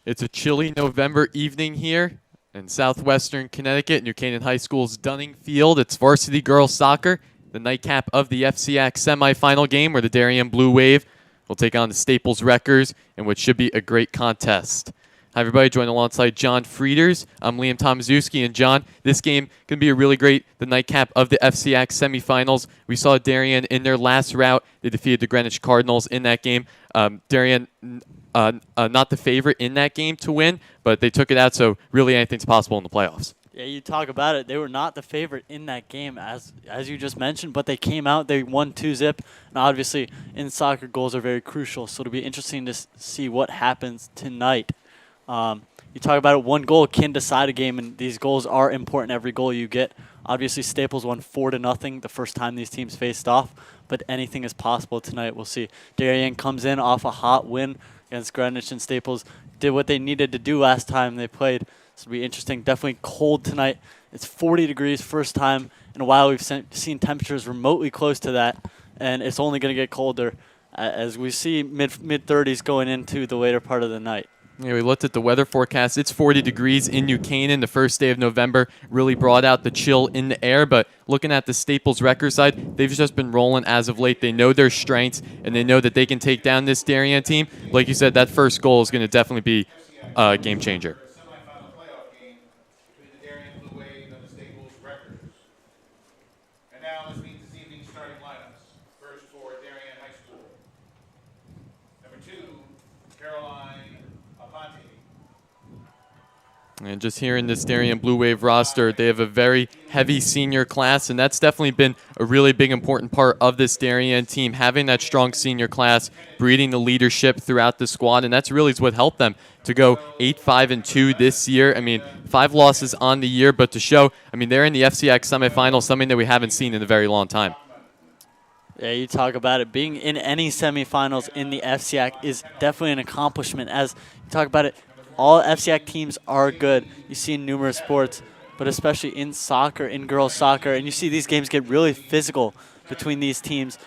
It's a chilly November evening here in southwestern Connecticut, New Canaan High School's Dunning Field. It's varsity girls soccer, the nightcap of the FCIAC semifinal game where the Darien Blue Wave will take on the Staples Wreckers in what should be a great contest. Hi, everybody. Joined alongside John Frieders. I'm Liam Tomaszewski. And, John, this game can be a really great, the nightcap of the FCIAC semifinals. We saw Darien in their last rout. They defeated the Greenwich Cardinals in that game. Darien, not the favorite in that game to win, but they took it out, so really anything's possible in the playoffs. Yeah, you talk about it. They were not the favorite in that game, as you just mentioned, but they came out. They won 2-0, and obviously in soccer, goals are very crucial, so it'll be interesting to see what happens tonight. You talk about it, one goal can decide a game, and these goals are important, every goal you get. Obviously, Staples won 4-0 the first time these teams faced off, but anything is possible tonight. We'll see. Darien comes in off a hot win against Greenwich, and Staples did what they needed to do last time they played. So it'll be interesting. Definitely cold tonight. It's 40 degrees, first time in a while we've seen temperatures remotely close to that. and it's only going to get colder as we see mid 30s going into the later part of the night. Yeah, we looked at the weather forecast. It's 40 degrees in New Canaan. The first day of November really brought out the chill in the air. But looking at the Staples record side, they've just been rolling as of late. They know their strengths, and they know that they can take down this Darien team. Like you said, that first goal is going to definitely be a game changer. Semifinal playoff game between the Darien Blue Wave and the Staples Records. And now let's meet this evening's starting lineups. First for Darien High School. Number 2, Caroline Aponte. And just hearing this Darien Blue Wave roster, they have a very heavy senior class, and that's definitely been a really big important part of this Darien team, having that strong senior class, breeding the leadership throughout the squad, and that's really what helped them to go 8-5-2 this year. I mean, 5 losses on the year, but to show, I mean, they're in the FCIAC semifinals, something that we haven't seen in a very long time. Yeah, you talk about it. Being in any semifinals in the FCIAC is definitely an accomplishment. As you talk about it, all FCIAC teams are good. You see in numerous sports, but especially in soccer, in girls soccer, and you see these games get really physical between these teams.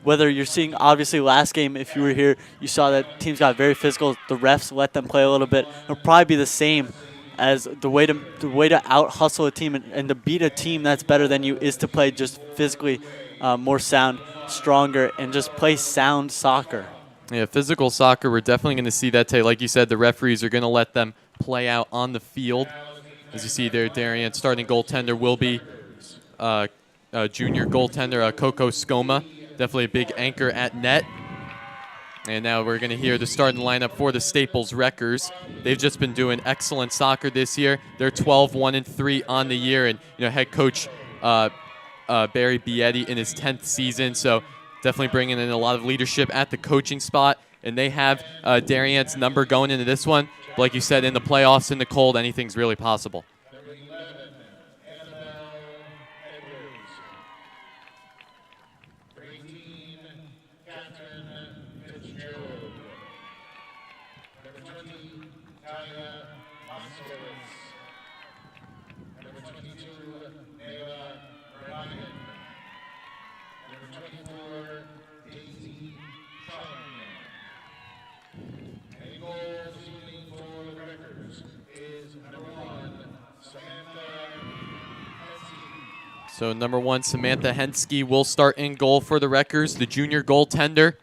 Whether you're seeing, obviously, last game, if you were here, you saw that teams got very physical. The refs let them play a little bit. It'll probably be the same as the way to out hustle a team and to beat a team that's better than you is to play just physically more sound, stronger, and just play sound soccer. Yeah, physical soccer, we're definitely going to see that today. Like you said, the referees are going to let them play out on the field. As you see there, Darien starting goaltender will be junior goaltender Coco Scoma. Definitely a big anchor at net. And now we're going to hear the starting lineup for the Staples Wreckers. They've just been doing excellent soccer this year. They're 12-1-3 on the year, and head coach Barry Bietti in his 10th season. So definitely bringing in a lot of leadership at the coaching spot, and they have Darien's number going into this one. Like you said, in the playoffs, in the cold, anything's really possible. So number 1, Samantha Hensky will start in goal for the Wreckers, the junior goaltender.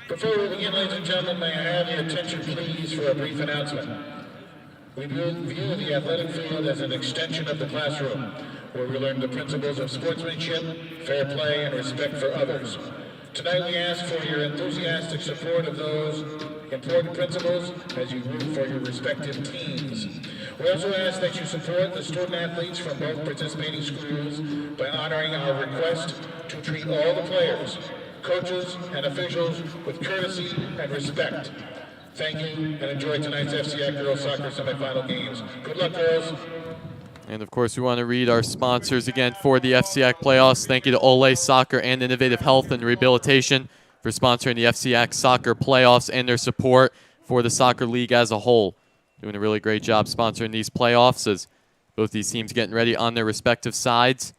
Before we begin, ladies and gentlemen, may I have your attention, please, for a brief announcement. We view the athletic field as an extension of the classroom, where we learn the principles of sportsmanship, fair play, and respect for others. Tonight we ask for your enthusiastic support of those important principles as you root for your respective teams. We also ask that you support the student athletes from both participating schools by honoring our request to treat all the players, coaches, and officials with courtesy and respect. Thank you, and enjoy tonight's FCIAC girls soccer semifinal games. Good luck, girls. And of course, we want to read our sponsors again for the FCIAC playoffs. Thank you to Ole Soccer and Innovative Health and Rehabilitation for sponsoring the FCIAC soccer playoffs and their support for the soccer league as a whole. Doing a really great job sponsoring these playoffs as both these teams getting ready on their respective sides.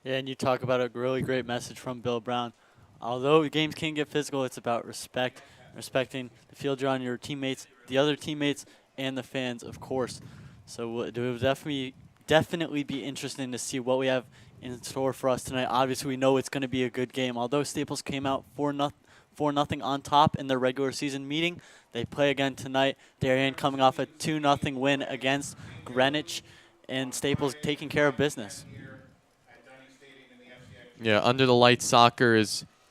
Yeah, and you talk about a really great message from Bill Brown. Although games can get physical, it's about respect, respecting the field you're on, your teammates, the other teammates, and the fans, of course. So it will definitely be interesting to see what we have in store for us tonight. Obviously, we know it's going to be a good game. Although Staples came out 4-0 on top in their regular season meeting, they play again tonight. Darien coming off a 2-0 win against Greenwich, and Staples taking care of business. Yeah, under the lights soccer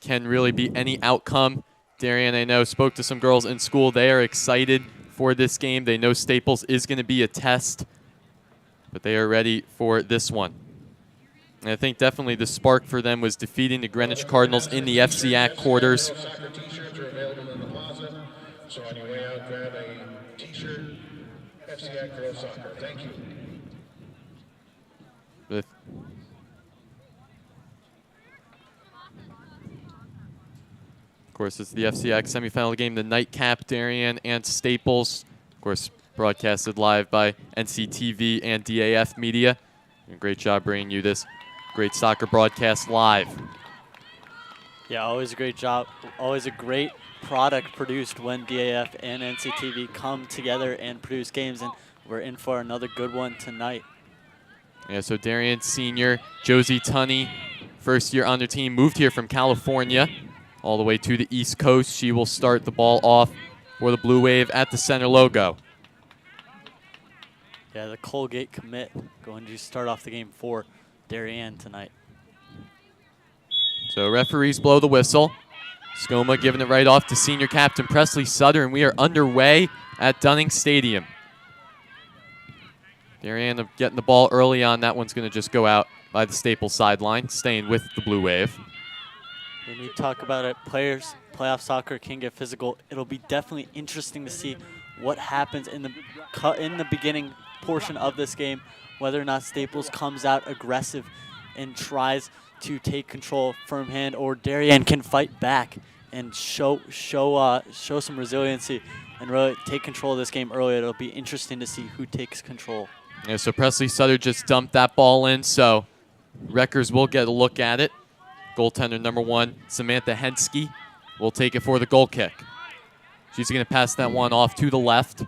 can really be any outcome. Darien, I know, spoke to some girls in school. They are excited for this game. They know Staples is going to be a test, but they are ready for this one. And I think definitely the spark for them was defeating the Greenwich Cardinals in the FCIAC quarters. Soccer t-shirts are available in the plaza, so on your way out, grab a t-shirt. FCIAC girls soccer. Thank you. With Of course, it's the FCIAC semifinal game, the nightcap, Darien and Staples. Of course, broadcasted live by NCTV and DAF Media. A great job bringing you this great soccer broadcast live. Yeah, always a great job. Always a great product produced when DAF and NCTV come together and produce games, and we're in for another good one tonight. Yeah, so Darien senior Josie Tunney, first year on their team, moved here from California all the way to the East Coast. She will start the ball off for the Blue Wave at the center logo. Yeah, the Colgate commit going to start off the game for Darien tonight. So referees blow the whistle. Skoma giving it right off to senior captain Presley Sutter, and we are underway at Dunning Stadium. Darien getting the ball early on. That one's going to just go out by the Staples sideline, staying with the Blue Wave. When you talk about it, playoff soccer can get physical. It'll be definitely interesting to see what happens in the beginning portion of this game, whether or not Staples comes out aggressive and tries to take control firm hand, or Darien can fight back and show some resiliency and really take control of this game early. It'll be interesting to see who takes control. Yeah, so Presley Sutter just dumped that ball in, so Wreckers will get a look at it. Goaltender number 1, Samantha Hensky, will take it for the goal kick. She's going to pass that one off to the left,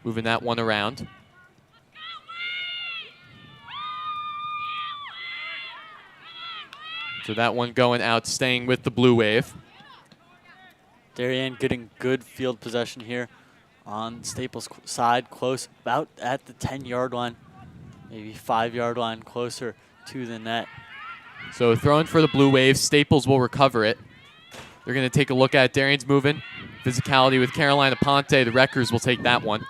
moving that one around. So that one going out, staying with the Blue Wave. Darien getting good field possession here on Staples' side, close, about at the 10-yard line, maybe 5-yard line, closer to the net. So throwing for the Blue Wave. Staples will recover it. They're going to take a look at it. Darien's moving. Physicality with Carolina Ponte. The Wreckers will take that one.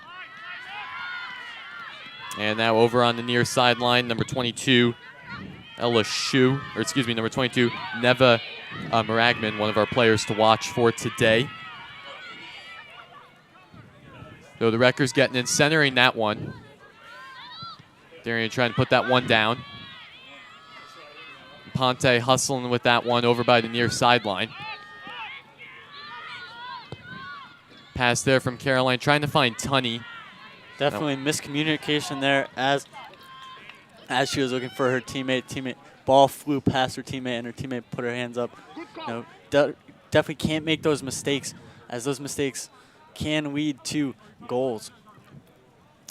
And now over on the near sideline, number 22, Ella Shu, or excuse me, number 22, Neva Maragman, one of our players to watch for today. So the Wreckers getting in, centering that one. Darien trying to put that one down. Ponte hustling with that one over by the near sideline. Pass there from Caroline, trying to find Tunney. Definitely miscommunication there as she was looking for her teammate. Ball flew past her teammate, and her teammate put her hands up. You know, definitely can't make those mistakes, as those mistakes can lead to goals.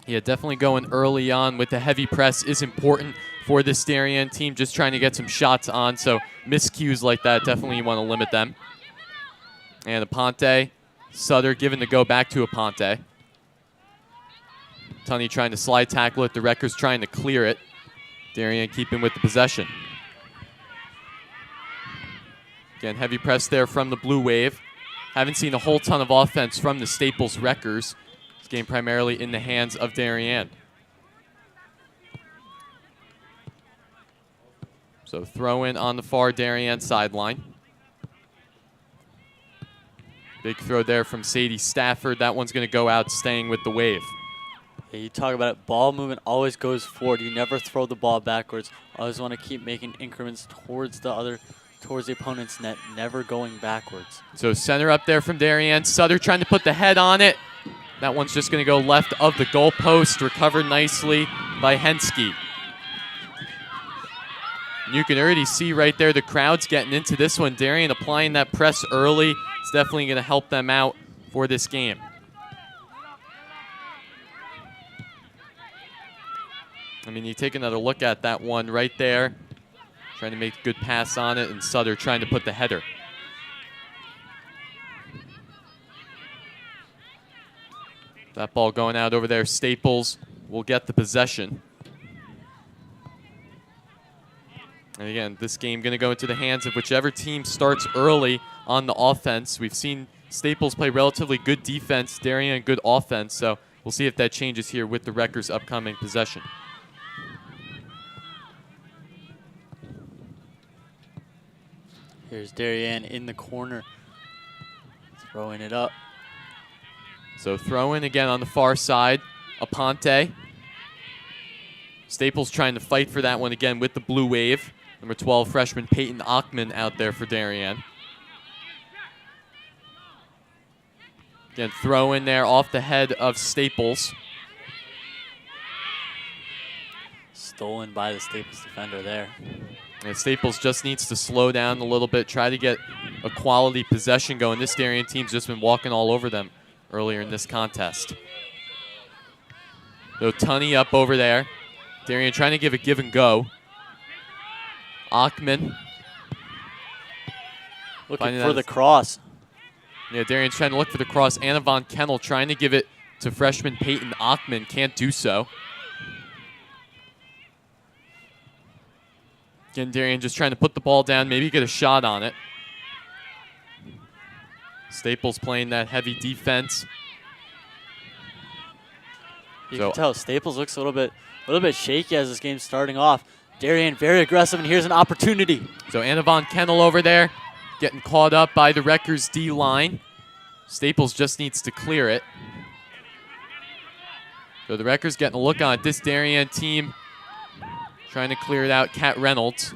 Yeah, definitely going early on with the heavy press is important for this Darien team, just trying to get some shots on. So miscues like that, definitely you want to limit them. And Aponte, Sutter giving the go back to Aponte. Tunney trying to slide tackle it. The Wreckers trying to clear it. Darien keeping with the possession. Again, heavy press there from the Blue Wave. Haven't seen a whole ton of offense from the Staples Wreckers. This game primarily in the hands of Darien. So throw in on the far Darien sideline. Big throw there from Sadie Stafford. That one's going to go out, staying with the wave. Yeah, you talk about it. Ball movement always goes forward. You never throw the ball backwards. Always want to keep making increments towards the opponent's net, never going backwards. So center up there from Darien. Sutter trying to put the head on it. That one's just going to go left of the goalpost. Recovered nicely by Henske. You can already see right there the crowd's getting into this one. Darien applying that press early. It's definitely going to help them out for this game. I mean, you take another look at that one right there. Trying to make a good pass on it, and Sutter trying to put the header. That ball going out over there. Staples will get the possession. And again, this game going to go into the hands of whichever team starts early on the offense. We've seen Staples play relatively good defense, Darien good offense, so we'll see if that changes here with the Wreckers' upcoming possession. Here's Darien in the corner, throwing it up. So throw in again on the far side, Aponte. Staples trying to fight for that one again with the blue wave. Number 12 freshman Peyton Achman out there for Darien. Again, throw in there off the head of Staples. Stolen by the Staples defender there. And Staples just needs to slow down a little bit, try to get a quality possession going. This Darien team's just been walking all over them earlier in this contest. So Tunney up over there. Darien trying to give a give and go. Achman. Looking for the cross. Yeah, Darien's trying to look for the cross. Anna Von Kennel trying to give it to freshman Peyton Achman. Can't do so. Again, Darien just trying to put the ball down, maybe get a shot on it. Staples playing that heavy defense. You can tell Staples looks a little bit shaky as this game's starting off. Darien very aggressive, and here's an opportunity. So Anna Von Kennel over there getting caught up by the Wreckers D line. Staples just needs to clear it. So the Wreckers getting a look on it. This Darien team trying to clear it out. Kat Reynolds.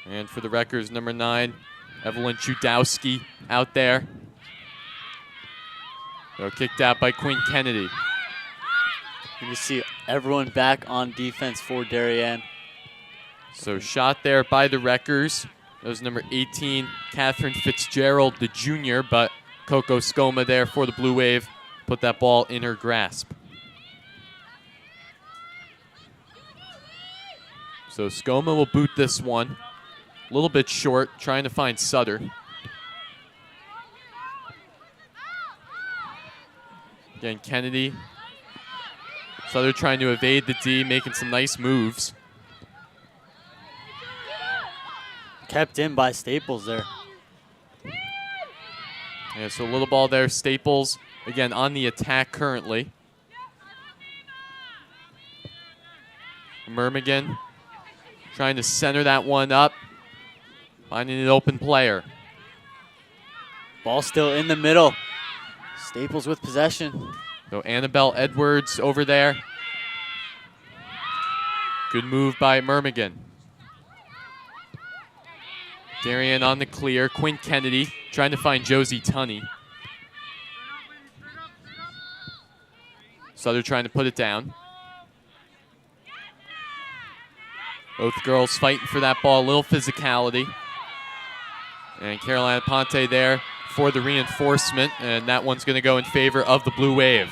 And for the Wreckers, number 9, Evelyn Chudowski out there. So kicked out by Quinn Kennedy. You see everyone back on defense for Darien. So shot there by the Wreckers. That was number 18, Catherine Fitzgerald, the junior, but Coco Scoma there for the Blue Wave. Put that ball in her grasp. So Scoma will boot this one. A little bit short, trying to find Sutter. Again, Kennedy. Sutter trying to evade the D, making some nice moves. Kept in by Staples there. Yeah, so a little ball there. Staples, again, on the attack currently. Murmigan trying to center that one up. Finding an open player. Ball still in the middle. Staples with possession. So Annabelle Edwards over there. Good move by Murmigan. Darien on the clear. Quinn Kennedy trying to find Josie Tunney. Sutter trying to put it down. Both girls fighting for that ball. A little physicality. And Carolina Ponte there for the reinforcement. And that one's going to go in favor of the Blue Wave.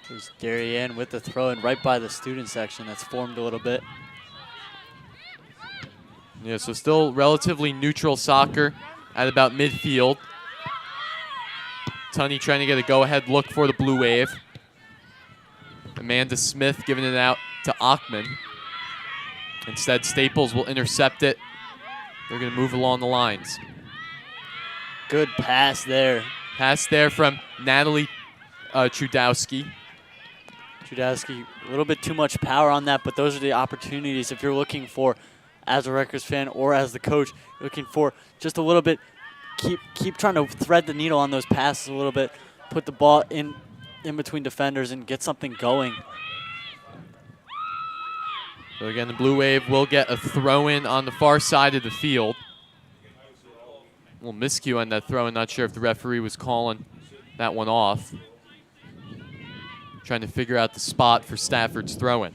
There's Darien with the throw in right by the student section that's formed a little bit. Yeah, so still relatively neutral soccer at about midfield. Tunney trying to get a go-ahead look for the Blue Wave. Amanda Smith giving it out to Achman. Instead, Staples will intercept it. They're going to move along the lines. Good pass there. Pass there from Natalie Chudowski. Judaski, a little bit too much power on that, but those are the opportunities if you're looking for, as a Rutgers fan or as the coach, you're looking for just a little bit, keep trying to thread the needle on those passes a little bit, put the ball in between defenders and get something going. So again, the Blue Wave will get a throw-in on the far side of the field. A little miscue on that throw-in. Not sure if the referee was calling that one off. Trying to figure out the spot for Stafford's throw-in.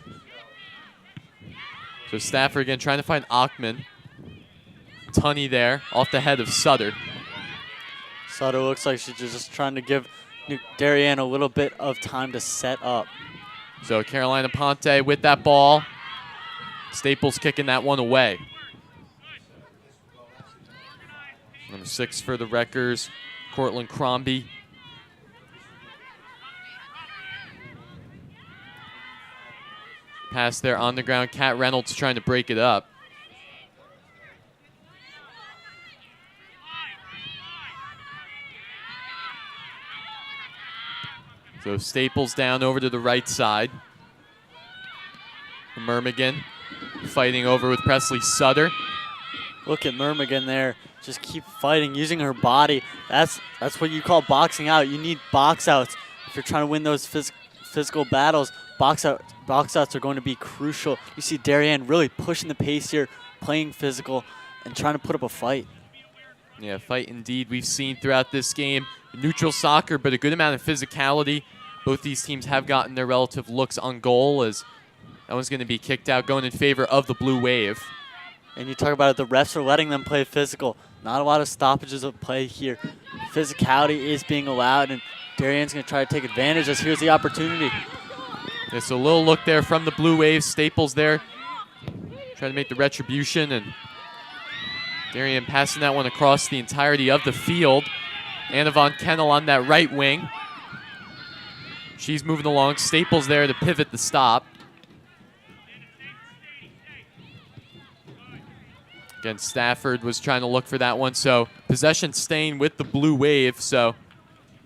So Stafford again trying to find Achman. Tunney there off the head of Sutter. Sutter looks like she's just trying to give Darien a little bit of time to set up. So Carolina Ponte with that ball. Staples kicking that one away. Number 6 for the Wreckers, Cortland Crombie. Pass there on the ground. Kat Reynolds trying to break it up. So Staples down over to the right side. Murmigan fighting over with Presley Sutter. Look at Murmigan there. Just keep fighting, using her body. That's what you call boxing out. You need box outs if you're trying to win those physical battles. Box outs are going to be crucial. You see Darien really pushing the pace here, playing physical, and trying to put up a fight. Yeah, fight indeed. We've seen throughout this game neutral soccer, but a good amount of physicality. Both these teams have gotten their relative looks on goal, as that one's going to be kicked out, going in favor of the Blue Wave. And you talk about it, the refs are letting them play physical. Not a lot of stoppages of play here. Physicality is being allowed, and Darien's going to try to take advantage as here's the opportunity. It's a little look there from the Blue Wave. Staples there trying to make the retribution, and Darien passing that one across the entirety of the field. Anna Von Kennel on that right wing. She's moving along. Staples there to pivot the stop. Again, Stafford was trying to look for that one. So possession staying with the Blue Wave. So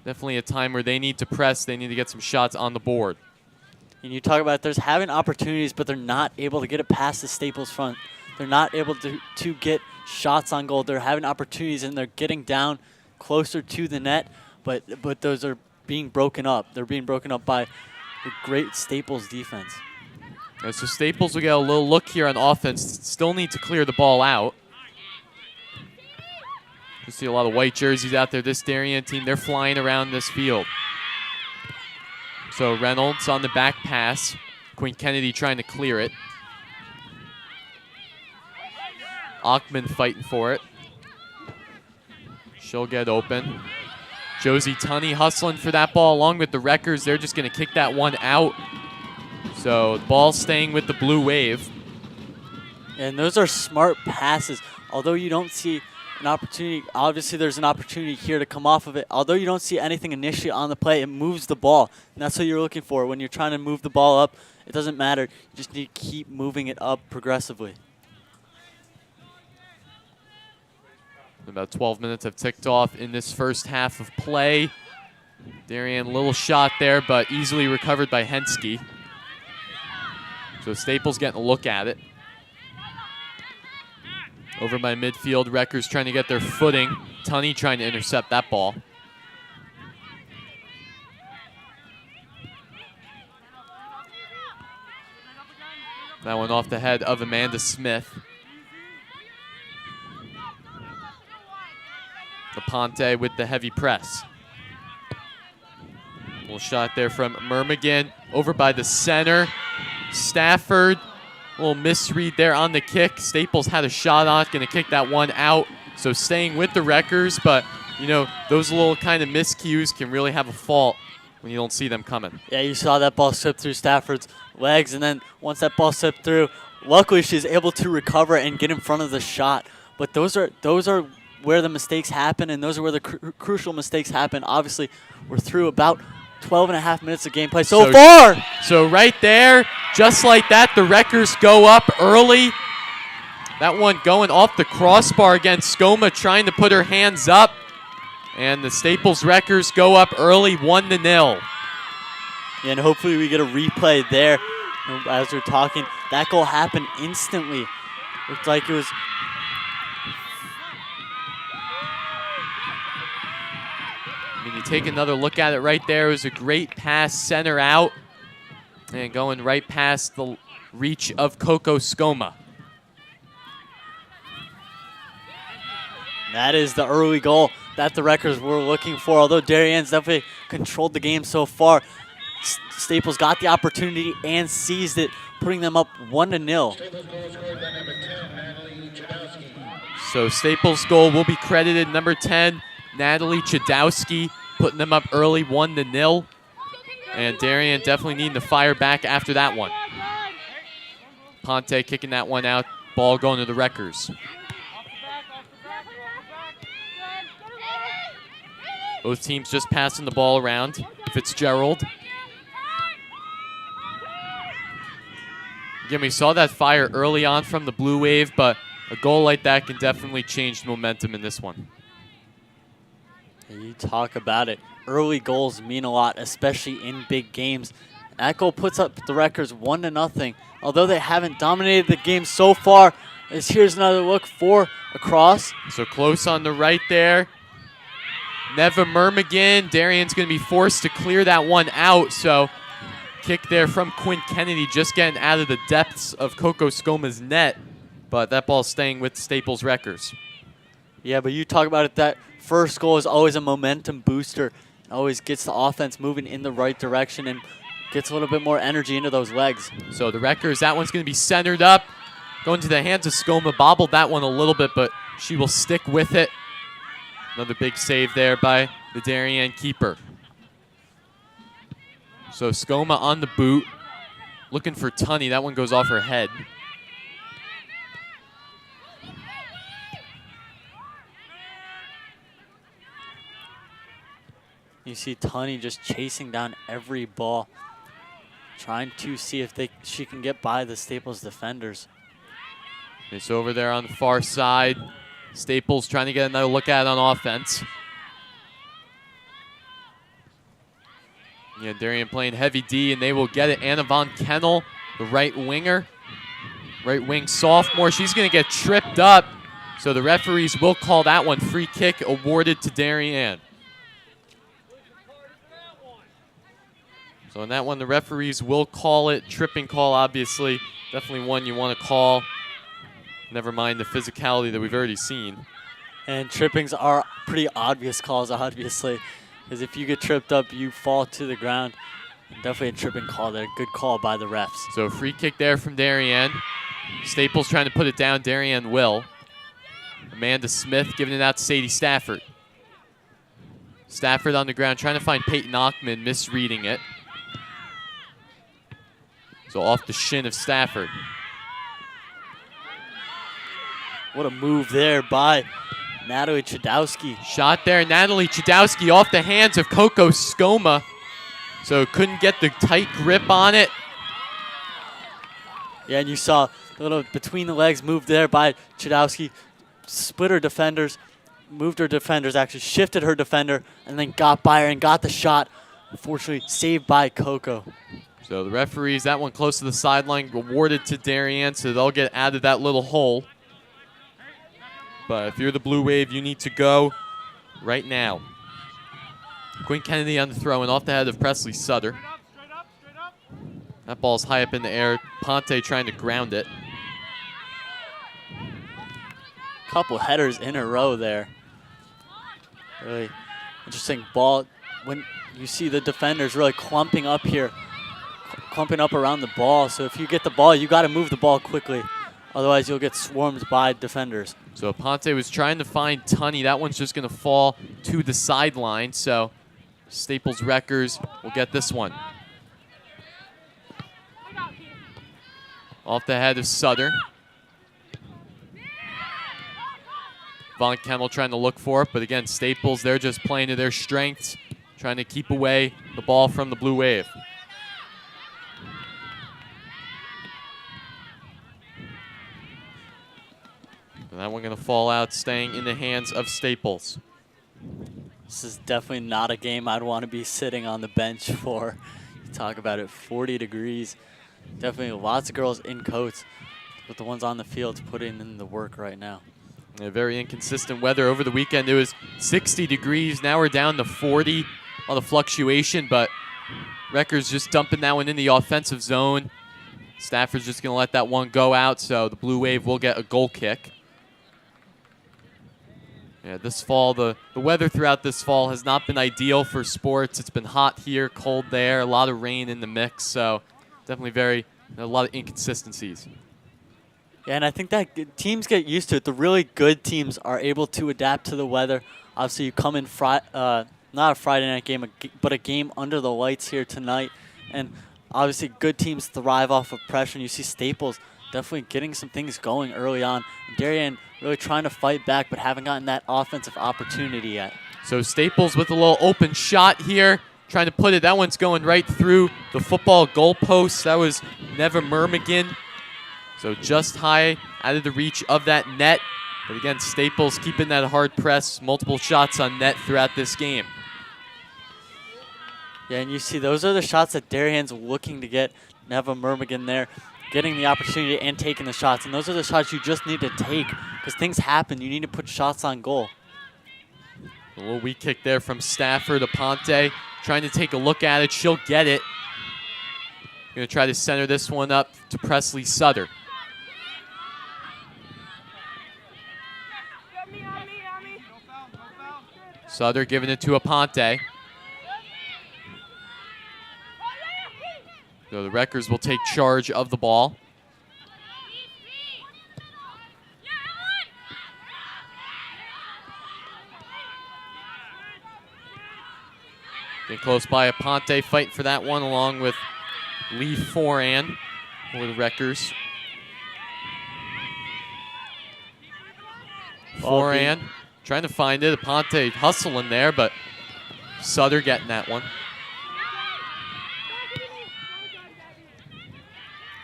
definitely a time where they need to press. They need to get some shots on the board. And you talk about there's having opportunities, but they're not able to get it past the Staples front. They're not able to get shots on goal. They're having opportunities, and they're getting down closer to the net, but those are being broken up. They're being broken up by the great Staples defense. And so Staples will get a little look here on offense. Still need to clear the ball out. You see a lot of white jerseys out there. This Darien team, they're flying around this field. So Reynolds on the back pass. Quinn Kennedy trying to clear it. Achman fighting for it. She'll get open. Josie Tunney hustling for that ball along with the Wreckers. They're just going to kick that one out. So the ball staying with the Blue Wave. And those are smart passes. Although you don't see an opportunity, obviously there's an opportunity here to come off of it. Although you don't see anything initially on the play, it moves the ball. And that's what you're looking for. When you're trying to move the ball up, it doesn't matter. You just need to keep moving it up progressively. About 12 minutes have ticked off in this first half of play. Darien, little shot there, but easily recovered by Henske. So Staples getting a look at it. Over by midfield, Wreckers trying to get their footing. Tunney trying to intercept that ball. That one off the head of Amanda Smith. Ponte with the heavy press. Little shot there from Murmigan. Over by the center. Stafford. Little misread there on the kick. Staples had a shot on it. Going to kick that one out. So staying with the Wreckers. But, you know, those little kind of miscues can really have a fault when you don't see them coming. Yeah, you saw that ball slip through Stafford's legs. And then once that ball slipped through, luckily she's able to recover and get in front of the shot. But those are where the mistakes happen, and those are where the crucial mistakes happen. Obviously, we're through about 12 and a half minutes of gameplay so far. So right there, just like that, the Wreckers go up early. That one going off the crossbar against Skoma, trying to put her hands up. And the Staples Wreckers go up early, 1-0. And hopefully we get a replay there. As we're talking, that goal happened instantly. Looked like it was. I mean, you take another look at it right there. It was a great pass, center out, and going right past the reach of Coco Scoma. That is the early goal that the Wreckers were looking for. Although Darien's definitely controlled the game so far, Staples got the opportunity and seized it, putting them up 1-0. So Staples' goal will be credited number 10, Natalie Chudowski, putting them up early 1-0. And Darien definitely needing to fire back after that one. Ponte kicking that one out, ball going to the Wreckers. Both teams just passing the ball around. Fitzgerald. Again, we saw that fire early on from the Blue Wave, but a goal like that can definitely change the momentum in this one. You talk about it. Early goals mean a lot, especially in big games. That goal puts up the Wreckers 1-0. Although they haven't dominated the game so far, as here's another look for a cross. So close on the right there. Neva Murmagin. Darien's going to be forced to clear that one out. So kick there from Quinn Kennedy, just getting out of the depths of Coco Scoma's net. But that ball's staying with Staples Wreckers. Yeah, but you talk about it, that first goal is always a momentum booster. It always gets the offense moving in the right direction and gets a little bit more energy into those legs. So the Wreckers, that one's going to be centered up. Going to the hands of Scoma. Bobbled that one a little bit, but she will stick with it. Another big save there by the Darien keeper. So Scoma on the boot. Looking for Tunney. That one goes off her head. You see Tunney just chasing down every ball, trying to see if she can get by the Staples defenders. It's over there on the far side. Staples trying to get another look at it on offense. Yeah, Darien playing heavy D, and they will get it. Anna Von Kennel, the right winger. Right wing sophomore. She's going to get tripped up. So the referees will call that one. Free kick awarded to Darien. So in that one, the referees will call it. Tripping call, obviously. Definitely one you want to call. Never mind the physicality that we've already seen. And trippings are pretty obvious calls, obviously. Because if you get tripped up, you fall to the ground. Definitely a tripping call there. Good call by the refs. So free kick there from Darien. Staples trying to put it down. Darien will. Amanda Smith giving it out to Sadie Stafford. Stafford on the ground trying to find Peyton Ockman, misreading it. So off the shin of Stafford. What a move there by Natalie Chudowski. Shot there, Natalie Chudowski off the hands of Coco Scoma. So couldn't get the tight grip on it. Yeah, and you saw the little between the legs move there by Chudowski. Split her defenders, moved her defenders, actually shifted her defender, and then got by her and got the shot. Unfortunately, saved by Coco. So the referees, that one close to the sideline, awarded to Darien, so they'll get out of that little hole. But if you're the Blue Wave, you need to go right now. Quinn Kennedy on the throw and off the head of Presley Sutter. That ball's high up in the air. Ponte trying to ground it. Couple headers in a row there. Really interesting ball. When you see the defenders really clumping up here, clumping up around the ball. So if you get the ball, you got to move the ball quickly. Otherwise, you'll get swarmed by defenders. So Ponte was trying to find Tunney. That one's just going to fall to the sideline. So Staples Wreckers will get this one. Off the head of Sutter. Von Kemmel trying to look for it, but again, Staples, they're just playing to their strengths, trying to keep away the ball from the Blue Wave. And that one going to fall out, staying in the hands of Staples. This is definitely not a game I'd want to be sitting on the bench for. Talk about it, 40 degrees. Definitely lots of girls in coats, but the ones on the field putting in the work right now. Yeah, very inconsistent weather. Over the weekend, it was 60 degrees. Now we're down to 40 on the fluctuation, but Rutgers just dumping that one in the offensive zone. Stafford's just going to let that one go out, so the Blue Wave will get a goal kick. Yeah, this fall, the weather throughout this fall has not been ideal for sports. It's been hot here, cold there, a lot of rain in the mix, so definitely a lot of inconsistencies. Yeah, and I think that teams get used to it. The really good teams are able to adapt to the weather. Obviously, you come in not a Friday night game, but a game under the lights here tonight. And obviously, good teams thrive off of pressure. And you see Staples definitely getting some things going early on. Darien really trying to fight back, but haven't gotten that offensive opportunity yet. So Staples with a little open shot here, trying to put it. That one's going right through the football goalpost. That was Neva Murmagin. So just high out of the reach of that net. But again, Staples keeping that hard press, multiple shots on net throughout this game. Yeah, and you see those are the shots that Darien's looking to get. Neva Murmagin there, getting the opportunity and taking the shots. And those are the shots you just need to take because things happen. You need to put shots on goal. A little weak kick there from Stafford. Aponte trying to take a look at it. She'll get it. Going to try to center this one up to Presley Sutter. Sutter giving it to Aponte. So the Wreckers will take charge of the ball. Getting close by Aponte, fighting for that one along with Lee Foran for the Wreckers. Foran trying to find it. Aponte hustling there, but Sutter getting that one.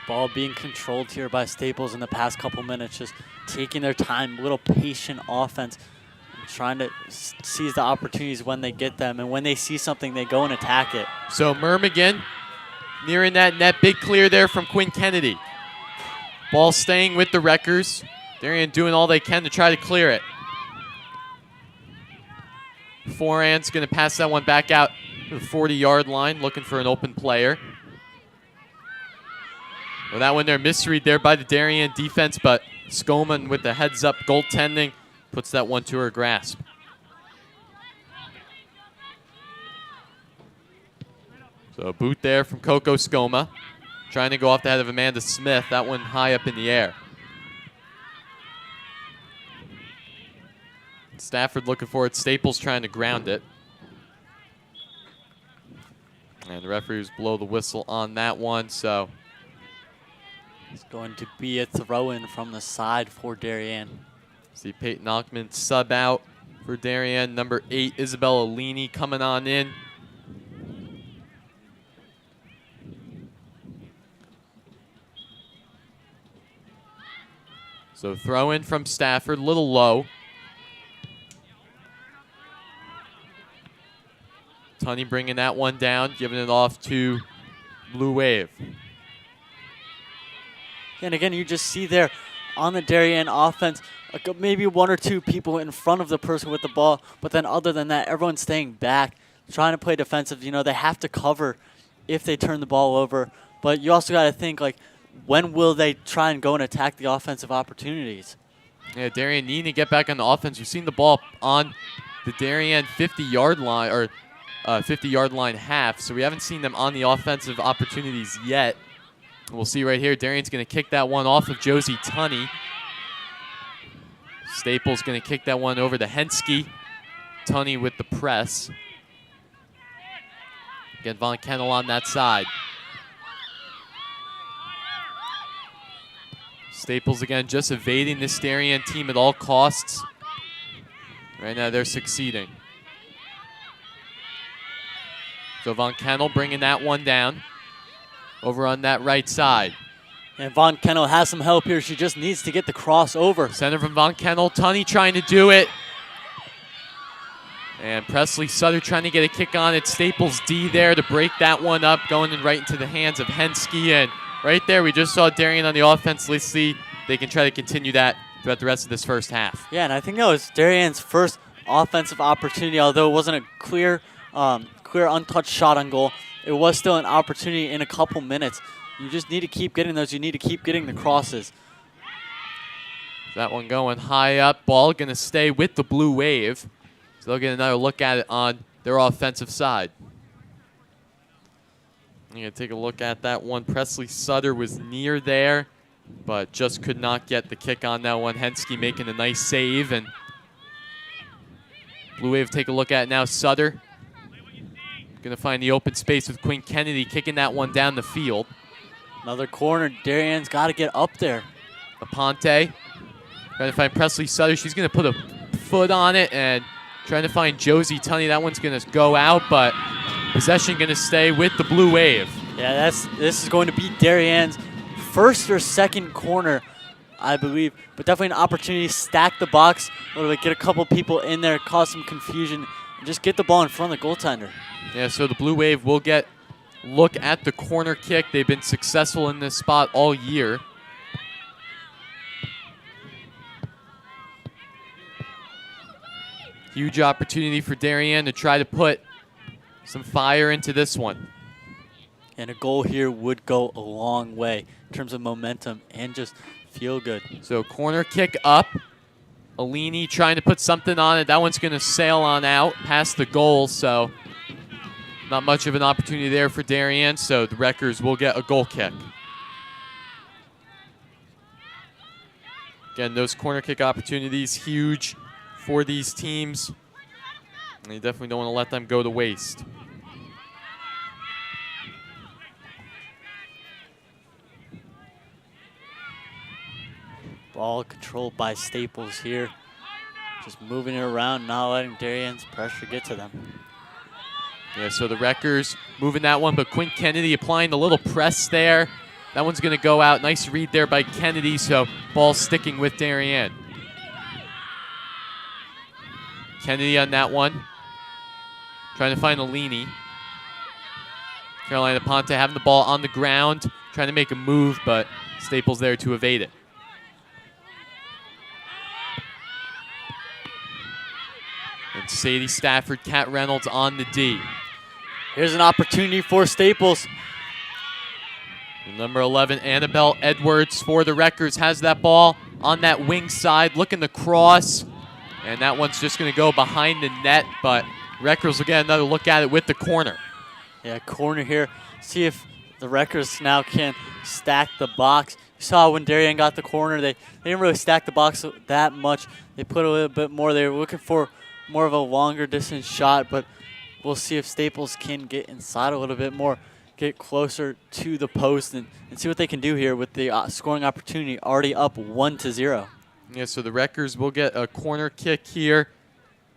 Ball being controlled here by Staples in the past couple minutes, just taking their time, a little patient offense, trying to seize the opportunities when they get them, and when they see something, they go and attack it. So Murmagin nearing that net, big clear there from Quinn Kennedy. Ball staying with the Wreckers. Darien doing all they can to try to clear it. Foran's going to pass that one back out to the 40-yard line, looking for an open player. Well, that one there, misread there by the Darien defense, but Skoman with the heads-up goaltending puts that one to her grasp. So a boot there from Coco Skoma, trying to go off the head of Amanda Smith. That one high up in the air. Stafford looking for it. Staples trying to ground it. And the referees blow the whistle on that one, so it's going to be a throw-in from the side for Darien. See Peyton Ockman sub out for Darien. Number 8, Isabella Leaney coming on in. So throw in from Stafford, a little low. Tunney bringing that one down, giving it off to Blue Wave. And again, you just see there on the Darien offense, like maybe one or two people in front of the person with the ball, but then other than that, everyone's staying back, trying to play defensive. You know, they have to cover if they turn the ball over, but you also got to think, like, when will they try and go and attack the offensive opportunities? Yeah, Darien needing to get back on the offense. We've seen the ball on the Darien 50-yard line, or 50-yard line half, so we haven't seen them on the offensive opportunities yet. We'll see right here, Darien's going to kick that one off of Josie Tunney. Staples going to kick that one over to Henske. Tunney with the press. Again, Von Kennel on that side. Staples again just evading this Darien team at all costs. Right now they're succeeding. So Von Kennel bringing that one down over on that right side. And Von Kennel has some help here. She just needs to get the cross over. Center from Von Kennel. Tunney trying to do it. And Presley Sutter trying to get a kick on it. Staples D there to break that one up, going in right into the hands of Henske. And right there, we just saw Darien on the offense. Let's see if they can try to continue that throughout the rest of this first half. Yeah, and I think that was Darien's first offensive opportunity, although it wasn't a clear untouched shot on goal. It was still an opportunity in a couple minutes. You just need to keep getting those. You need to keep getting the crosses. That one going high up. Ball going to stay with the Blue Wave. So they'll get another look at it on their offensive side. I'm going to take a look at that one. Presley Sutter was near there, but just could not get the kick on that one. Henske making a nice save. And Blue Wave take a look at it now. Sutter going to find the open space with Quinn Kennedy kicking that one down the field. Another corner. Darien's got to get up there. Aponte trying to find Presley Sutter. She's going to put a foot on it and trying to find Josie Tunney. That one's going to go out, but possession going to stay with the Blue Wave. Yeah, this is going to be Darien's first or second corner, I believe, but definitely an opportunity to stack the box a little bit, get a couple people in there, cause some confusion, and just get the ball in front of the goaltender. Yeah, so the Blue Wave will get a look at the corner kick. They've been successful in this spot all year. Huge opportunity for Darien to try to put some fire into this one. And a goal here would go a long way in terms of momentum and just feel good. So corner kick up. Alini trying to put something on it. That one's going to sail on out past the goal, so not much of an opportunity there for Darien, so the Wreckers will get a goal kick. Again, those corner kick opportunities, huge for these teams. And you definitely don't want to let them go to waste. Ball controlled by Staples here. Just moving it around, not letting Darien's pressure get to them. Yeah, so the Wreckers moving that one, but Quinn Kennedy applying the little press there. That one's going to go out. Nice read there by Kennedy, so ball sticking with Darien. Kennedy on that one. Trying to find Alini. Carolina Ponte having the ball on the ground, trying to make a move, but Staples there to evade it. And Sadie Stafford, Kat Reynolds on the D. Here's an opportunity for Staples. Number 11, Annabelle Edwards for the Wreckers has that ball on that wing side, looking to cross. And that one's just going to go behind the net, but Wreckers will get another look at it with the corner. Yeah, corner here. See if the Wreckers now can stack the box. You saw when Darien got the corner, they didn't really stack the box that much. They put a little bit more. They were looking for more of a longer distance shot, but we'll see if Staples can get inside a little bit more, get closer to the post, and see what they can do here with the scoring opportunity already up 1-0. Yeah, so the Wreckers will get a corner kick here.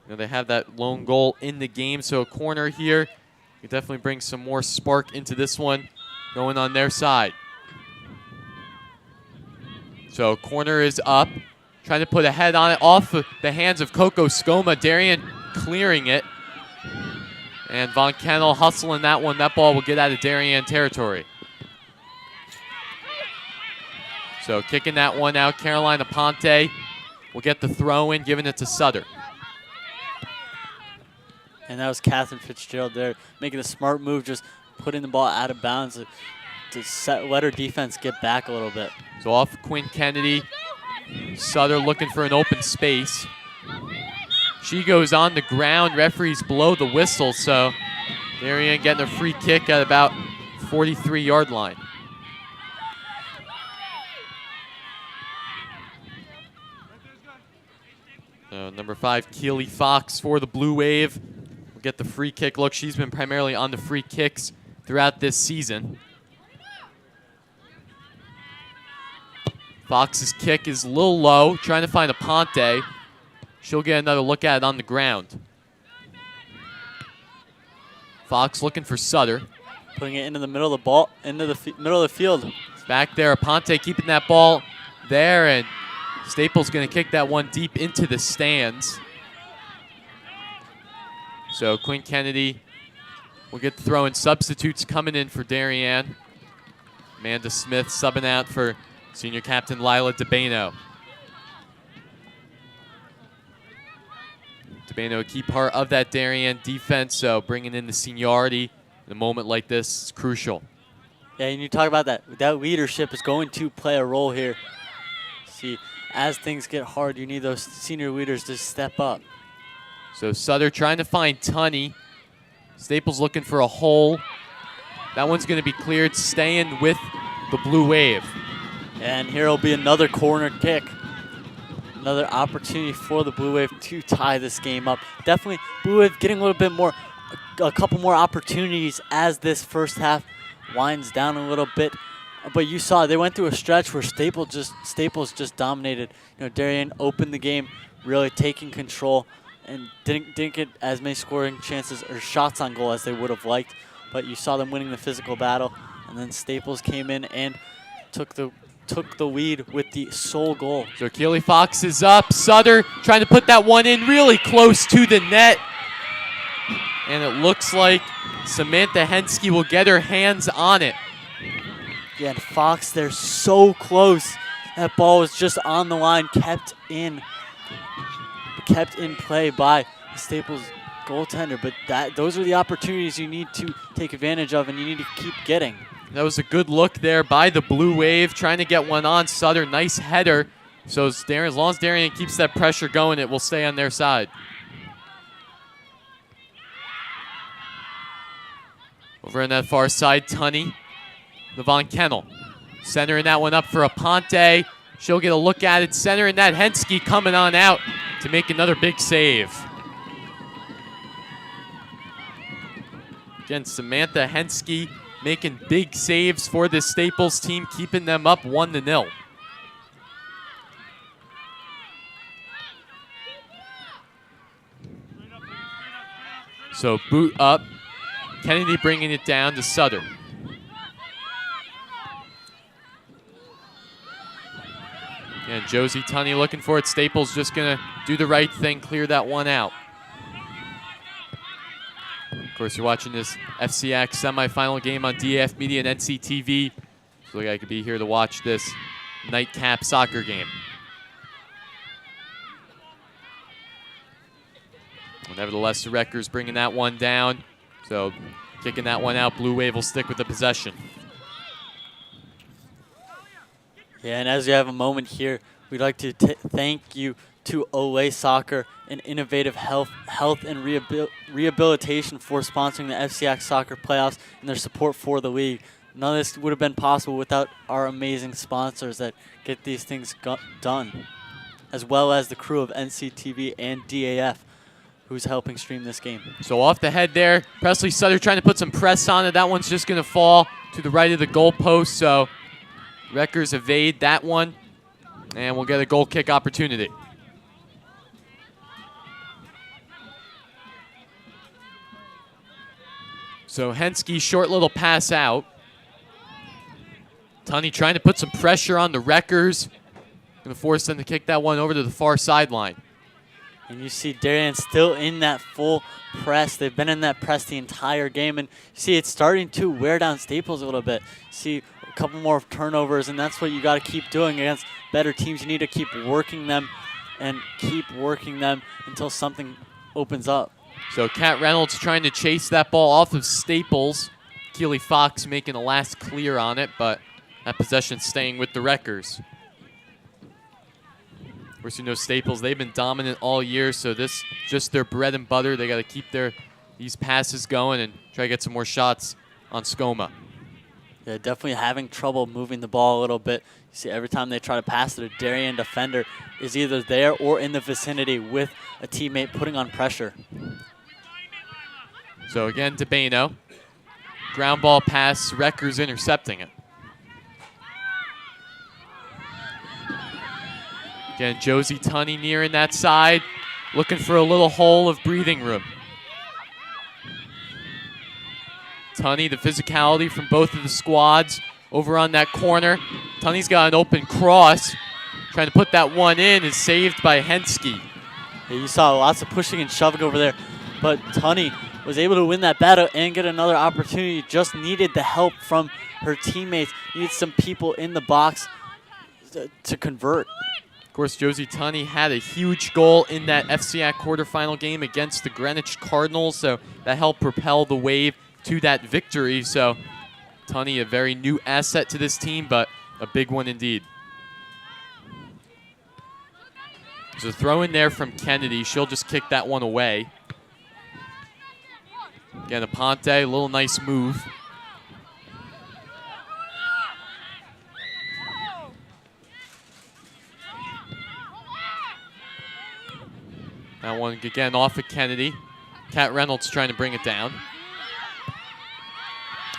You know, they have that lone goal in the game, so a corner here could definitely bring some more spark into this one going on their side. So corner is up, trying to put a head on it off of the hands of Coco Scoma. Darien clearing it. And Von Kennel hustling that one. That ball will get out of Darien territory. So kicking that one out, Carolina Ponte will get the throw in, giving it to Sutter. And that was Catherine Fitzgerald there, making a smart move, just putting the ball out of bounds to let her defense get back a little bit. So off Quinn Kennedy, Sutter looking for an open space. She goes on the ground. Referees blow the whistle, so Darien getting a free kick at about 43-yard line. Number 5, Keely Fox for the Blue Wave will get the free kick. Look, she's been primarily on the free kicks throughout this season. Fox's kick is a little low, trying to find a Ponte. She'll get another look at it on the ground. Fox looking for Sutter. Putting it into the middle of the ball, into the middle of the field. Back there, Ponte keeping that ball there, and Staples going to kick that one deep into the stands. So Quinn Kennedy will get the throw in. Substitutes coming in for Darien. Amanda Smith subbing out for senior captain Lila DeBano. DeBano, a key part of that Darien defense, so bringing in the seniority in a moment like this is crucial. Yeah, and you talk about that. That leadership is going to play a role here. See, as things get hard, you need those senior leaders to step up. So Sutter trying to find Tunney. Staples looking for a hole. That one's going to be cleared, staying with the Blue Wave. And here will be another corner kick. Another opportunity for the Blue Wave to tie this game up. Definitely Blue Wave getting a little bit more, a couple more opportunities as this first half winds down a little bit. But you saw they went through a stretch where Staples just dominated. You know, Darien opened the game, really taking control, and didn't get as many scoring chances or shots on goal as they would have liked. But you saw them winning the physical battle, and then Staples came in and took the lead with the sole goal. So Keely Fox is up. Sutter trying to put that one in really close to the net. And it looks like Samantha Hensky will get her hands on it. Yeah, and Fox, they're so close. That ball was just on the line, kept in play by the Staples goaltender. But those are the opportunities you need to take advantage of, and you need to keep getting. That was a good look there by the Blue Wave, trying to get one on Sutter. Nice header. So as long as Darien keeps that pressure going, it will stay on their side. Over on that far side, Tunney, Levon Kennel. Centering that one up for Aponte. She'll get a look at it. Centering that, Hensky coming on out to make another big save. Again, Samantha Hensky making big saves for this Staples team, keeping them up 1-0. So boot up. Kennedy bringing it down to Sutter. And Josie Tunney looking for it. Staples just going to do the right thing, clear that one out. Of course, you're watching this FCIAC semifinal game on DAF Media and NCTV. So I could be here to watch this nightcap soccer game. Well, nevertheless, the Wreckers bringing that one down. So kicking that one out, Blue Wave will stick with the possession. Yeah, and as you have a moment here, we'd like to thank you to Olay Soccer and Innovative Health and Rehabilitation for sponsoring the FCIAC Soccer Playoffs and their support for the league. None of this would have been possible without our amazing sponsors that get these things done, as well as the crew of NCTV and DAF, who's helping stream this game. So off the head there, Presley Sutter trying to put some press on it. That one's just going to fall to the right of the goalpost. So Wreckers evade that one, and we'll get a goal kick opportunity. So Hensky, short little pass out. Tunney trying to put some pressure on the Wreckers. Going to force them to kick that one over to the far sideline. And you see Darien still in that full press. They've been in that press the entire game. And you see it's starting to wear down Staples a little bit. See a couple more turnovers, and that's what you got to keep doing against better teams. You need to keep working them and keep working them until something opens up. So Kat Reynolds trying to chase that ball off of Staples. Keely Fox making a last clear on it, but that possession staying with the Wreckers. Of course, you know Staples, they've been dominant all year, so this just their bread and butter. They got to keep these passes going and try to get some more shots on Skoma. Yeah, definitely having trouble moving the ball a little bit. You see every time they try to pass it, a Darien defender is either there or in the vicinity with a teammate putting on pressure. So again, DeBano. Ground ball pass, Wreckers intercepting it. Again, Josie Tunney nearing that side, looking for a little hole of breathing room. Tunney, the physicality from both of the squads over on that corner. Tunney's got an open cross, trying to put that one in, is saved by Hensky. Yeah, you saw lots of pushing and shoving over there. but Tunney was able to win that battle and get another opportunity. Just needed the help from her teammates. Needed some people in the box to convert. Of course, Josie Tunney had a huge goal in that FCIAC quarterfinal game against the Greenwich Cardinals, so that helped propel the Wave to that victory. So Tunney, a very new asset to this team, but a big one indeed. There's a throw in there from Kennedy. She'll just kick that one away. Again, Aponte, a little nice move. That one again off of Kennedy. Kat Reynolds trying to bring it down.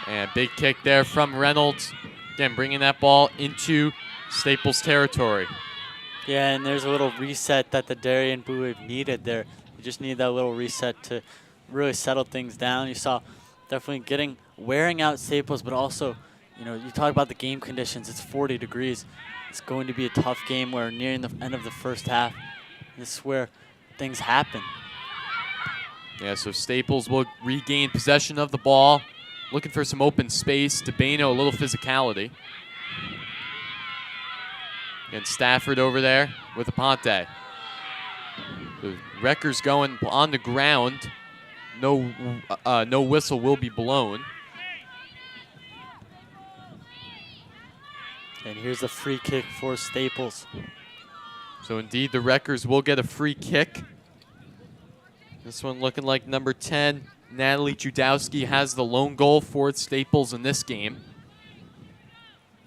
And big kick there from Reynolds. Again, bringing that ball into Staples territory. Yeah, and there's a little reset that the Darien Blue Wave needed there. You just need that little reset to really settle things down. You saw definitely wearing out Staples, but also, you talk about the game conditions. It's 40 degrees. It's going to be a tough game. We're nearing the end of the first half. This is where things happen. Yeah, so Staples will regain possession of the ball. Looking for some open space. DeBano, a little physicality. And Stafford over there with Aponte. The Wreckers going on the ground. No whistle will be blown. And here's the free kick for Staples. So indeed, the Wreckers will get a free kick. This one looking like number 10, Natalie Chudowski, has the lone goal for Staples in this game.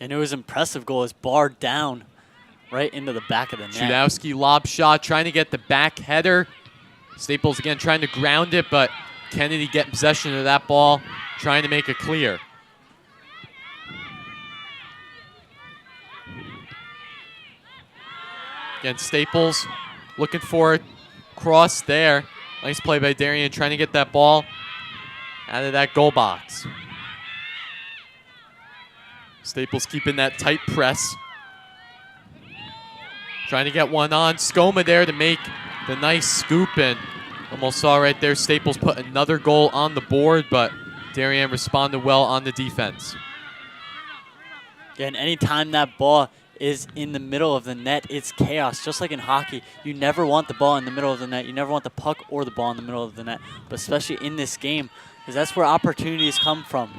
And it was an impressive goal. It's barred down right into the back of the net. Chudowski lob shot, trying to get the back header. Staples again trying to ground it, but Kennedy getting possession of that ball, trying to make it clear. Again, Staples looking for a cross there. Nice play by Darien, trying to get that ball out of that goal box. Staples keeping that tight press. Trying to get one on. Skoma there to make the nice scoop, and almost saw right there Staples put another goal on the board, but Darien responded well on the defense. Yeah, and anytime that ball is in the middle of the net, it's chaos. Just like in hockey, you never want the ball in the middle of the net. You never want the puck or the ball in the middle of the net, but especially in this game, because that's where opportunities come from.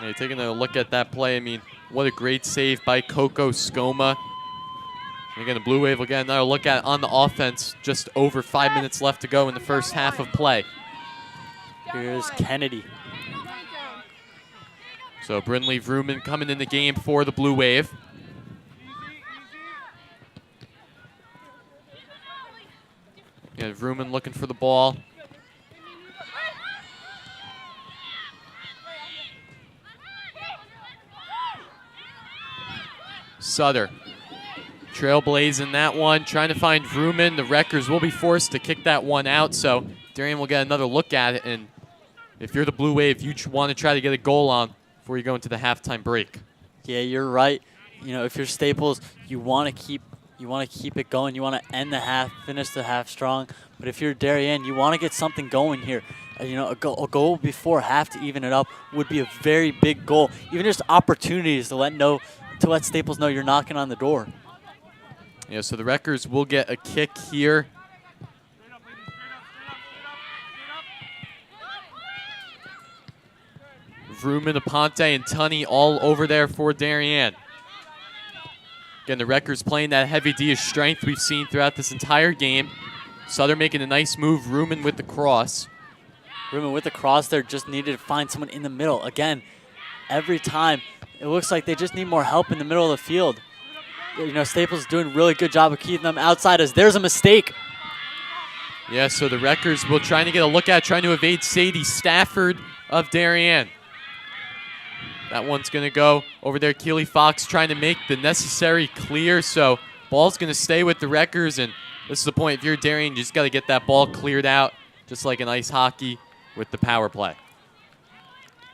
Yeah, taking a look at that play, I mean, what a great save by Coco Skoma. Again, the Blue Wave will get another look at on the offense. Just over 5 minutes left to go in the first half of play. Here's Kennedy. So Brynlee Vrooman coming in the game for the Blue Wave. Yeah, Vrooman looking for the ball. Sutter trailblazing that one, trying to find Vrooman. The Wreckers will be forced to kick that one out, so Darien will get another look at it. And if you're the Blue Wave, you want to try to get a goal on before you go into the halftime break. Yeah, you're right. If you're Staples, you want to keep it going. You want to end the half, finish the half strong. But if you're Darien, you want to get something going here. A goal before half to even it up would be a very big goal. Even just opportunities to let Staples know you're knocking on the door. Yeah, so the Wreckers will get a kick here. Vrooman, Aponte, and Tunney all over there for Darien. Again, the Wreckers playing that heavy D of strength we've seen throughout this entire game. Sutter making a nice move. Vrooman with the cross. Vrooman with the cross there, just needed to find someone in the middle. Again, every time, it looks like they just need more help in the middle of the field. Staples is doing a really good job of keeping them outside as there's a mistake. Yeah, so the Wreckers will trying to get a look at, trying to evade Sadie Stafford of Darien. That one's going to go over there. Keely Fox trying to make the necessary clear, so ball's going to stay with the Wreckers, and this is the point. If you're Darien, you just got to get that ball cleared out, just like in ice hockey with the power play.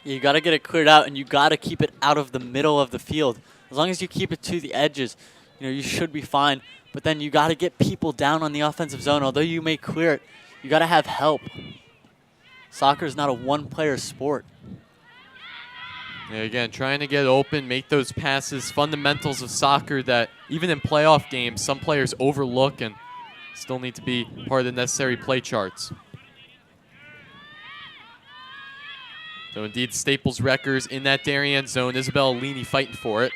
You got to get it cleared out, and you got to keep it out of the middle of the field. As long as you keep it to the edges, you should be fine. but then you got to get people down on the offensive zone. Although you may clear it, you got to have help. Soccer is not a one-player sport. Yeah, again, trying to get open, make those passes, fundamentals of soccer that even in playoff games, some players overlook and still need to be part of the necessary play charts. So indeed, Staples Wreckers in that Darien zone. Isabel Alini fighting for it.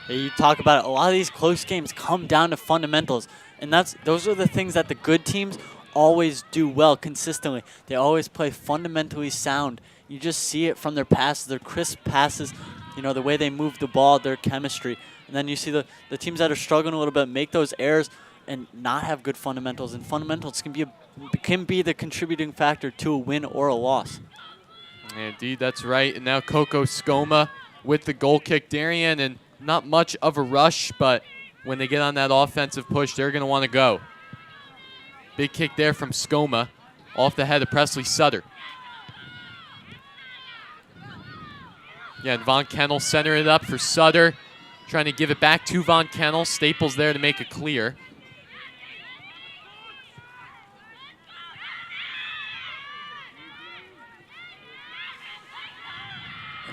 You talk about it, a lot of these close games come down to fundamentals, and those are the things that the good teams always do well consistently. They always play fundamentally sound. You just see it from their passes, their crisp passes, the way they move the ball, their chemistry. And then you see the teams that are struggling a little bit make those errors and not have good fundamentals. And fundamentals can be the contributing factor to a win or a loss. Indeed, that's right. And now Coco Scoma with the goal kick. Darien, and not much of a rush, but when they get on that offensive push, they're going to want to go. Big kick there from Scoma off the head of Presley Sutter. Yeah, and Von Kennel centering it up for Sutter. Trying to give it back to Von Kennel. Staples there to make it clear.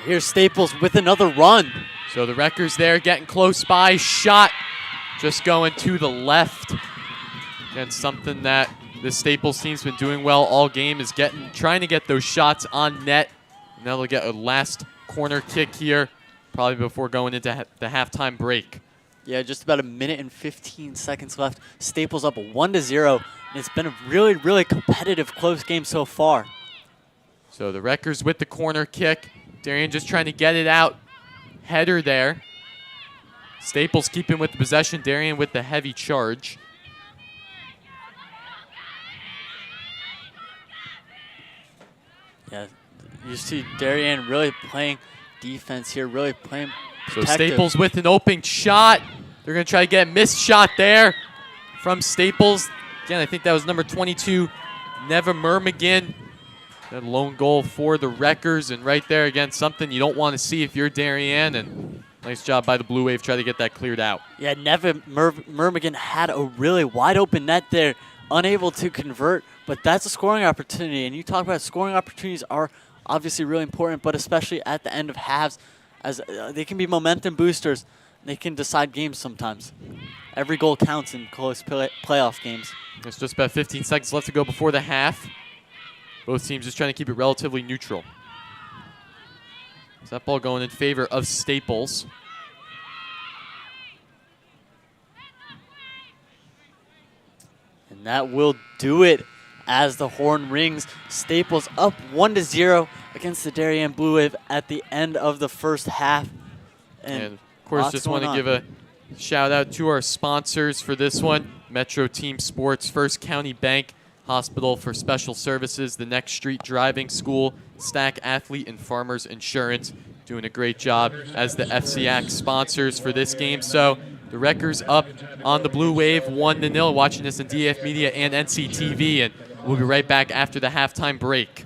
Here's Staples with another run. So the Wreckers there getting close by. Shot just going to the left. Again, something that the Staples team's been doing well all game is trying to get those shots on net. Now they'll get a last corner kick here, probably before going into the halftime break. Yeah, just about a minute and 15 seconds left. Staples up 1-0. And it's been a really, really competitive close game so far. So the Wreckers with the corner kick. Darien just trying to get it out. Header there. Staples keeping with the possession. Darien with the heavy charge. Yeah, you see Darien really playing defense here, really playing protective. So Staples with an open shot. They're going to try to get a missed shot there from Staples. Again, I think that was number 22, Neva Murmagin. That lone goal for the Wreckers, and right there, again, something you don't want to see if you're Darien, and nice job by the Blue Wave trying to get that cleared out. Yeah, Neva Murmagin had a really wide open net there, unable to convert, but that's a scoring opportunity, and you talk about scoring opportunities are obviously really important, but especially at the end of halves, as they can be momentum boosters. They can decide games sometimes. Every goal counts in close playoff games. There's just about 15 seconds left to go before the half. Both teams just trying to keep it relatively neutral. So that ball going in favor of Staples. And that will do it as the horn rings. Staples up 1-0 against the Darien Blue Wave at the end of the first half. And of course, just want to give a shout out to our sponsors for this one. Metro Team Sports, First County Bank, Hospital for Special Services, the Next Street Driving School, Stack Athlete, and Farmers Insurance. Doing a great job as the FCIAC sponsors for this game. So the Wreckers up on the Blue Wave 1-0. Watching this on DAF Media and NCTV, and we'll be right back after the halftime break.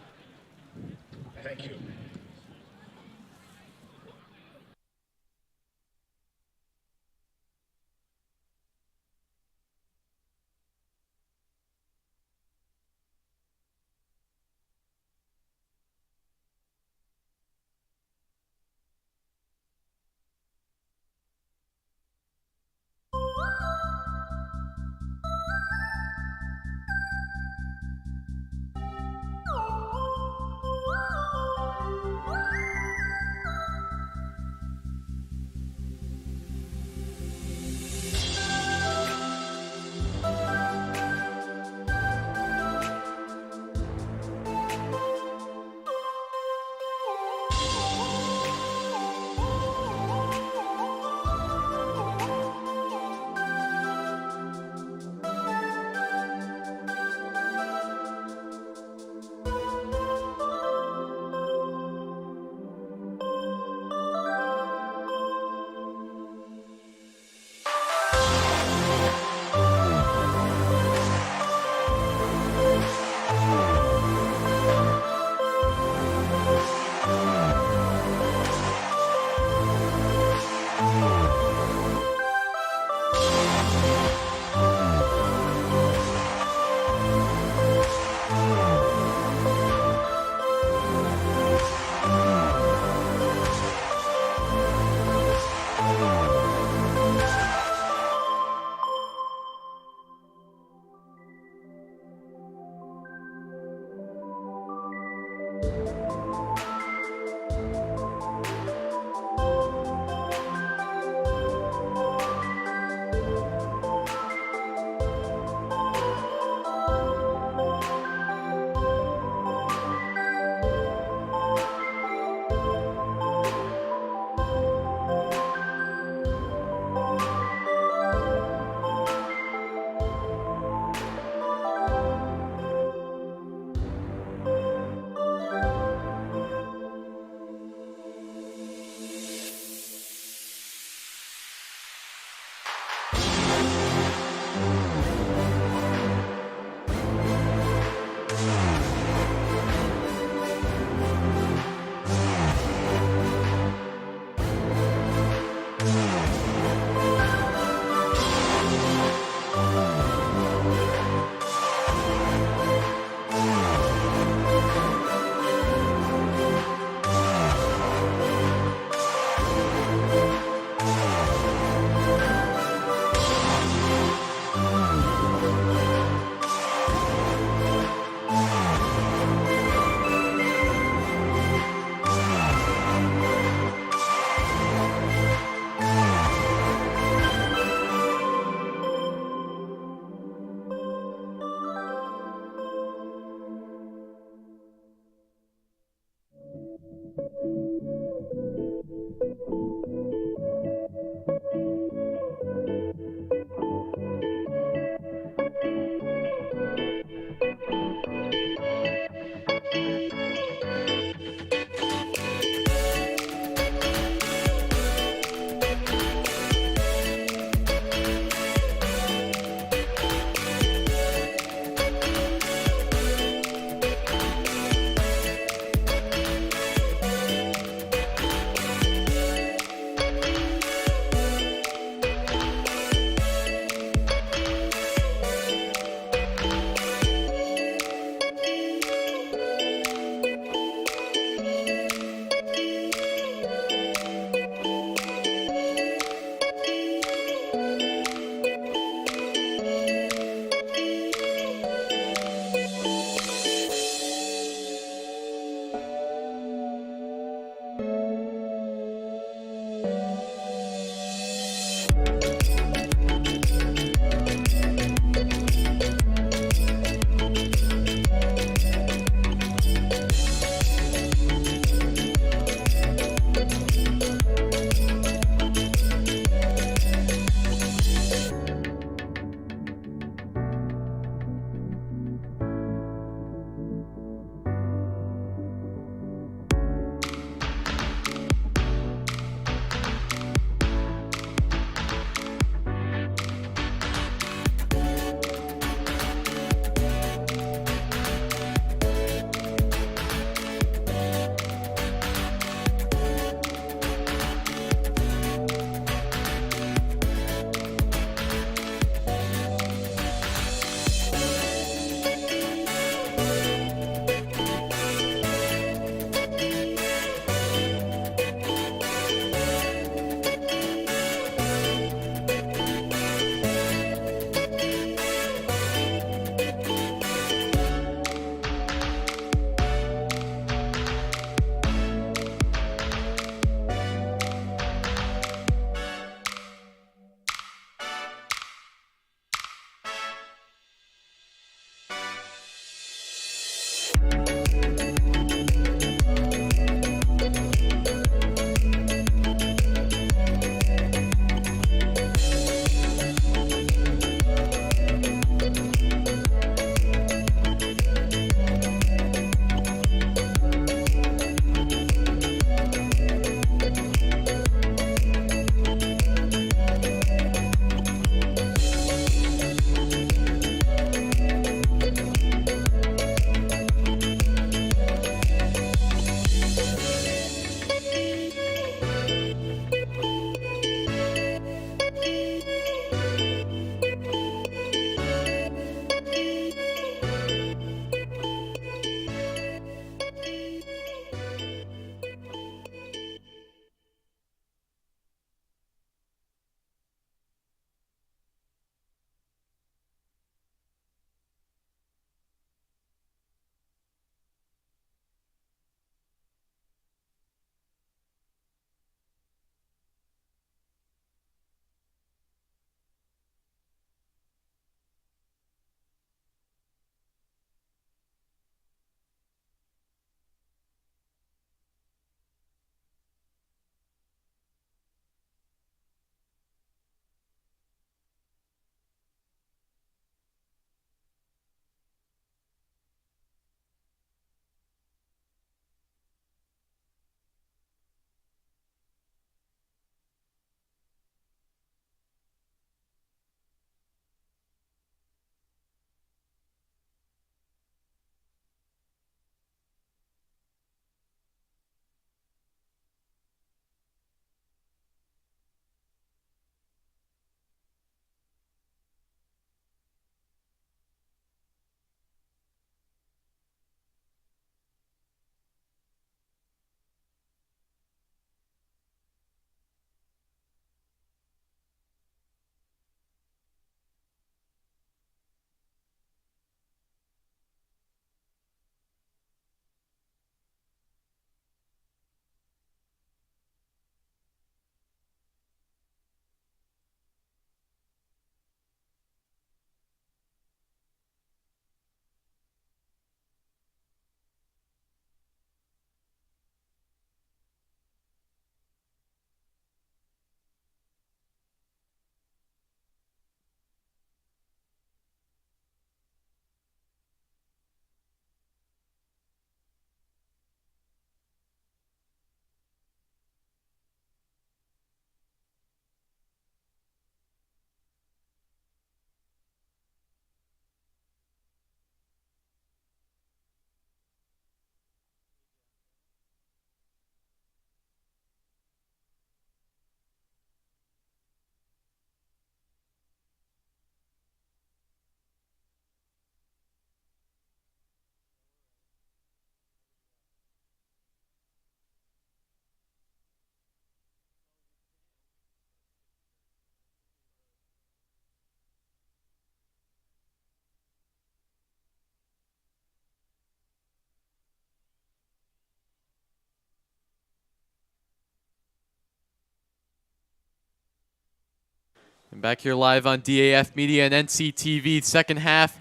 Back here live on DAF Media and NCTV. Second half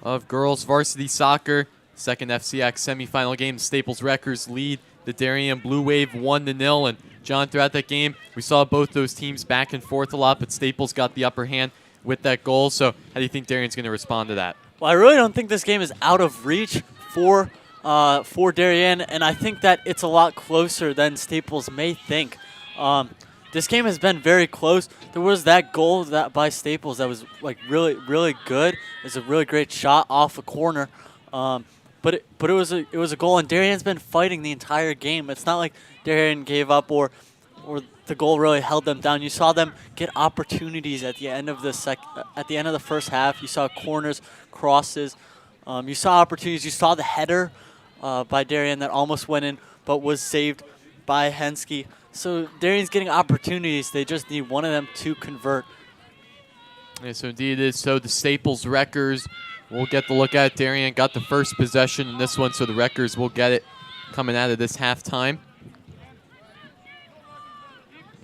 of girls varsity soccer. Second FCIAC semifinal game. Staples Wreckers lead the Darien Blue Wave 1-0. And John, throughout that game, we saw both those teams back and forth a lot, but Staples got the upper hand with that goal. So how do you think Darien's going to respond to that? Well, I really don't think this game is out of reach for Darien, and I think that it's a lot closer than Staples may think. This game has been very close. There was that goal that by Staples that was like really, really good. It was a really great shot off a corner, but it was a goal. And Darien's been fighting the entire game. It's not like Darien gave up or the goal really held them down. You saw them get opportunities at the end of the first half. You saw corners, crosses. You saw opportunities. You saw the header by Darien that almost went in, but was saved by Henske. So Darien's getting opportunities. They just need one of them to convert. Yeah, so indeed it is. So the Staples Wreckers will get the look at. Darien got the first possession in this one, so the Wreckers will get it coming out of this halftime.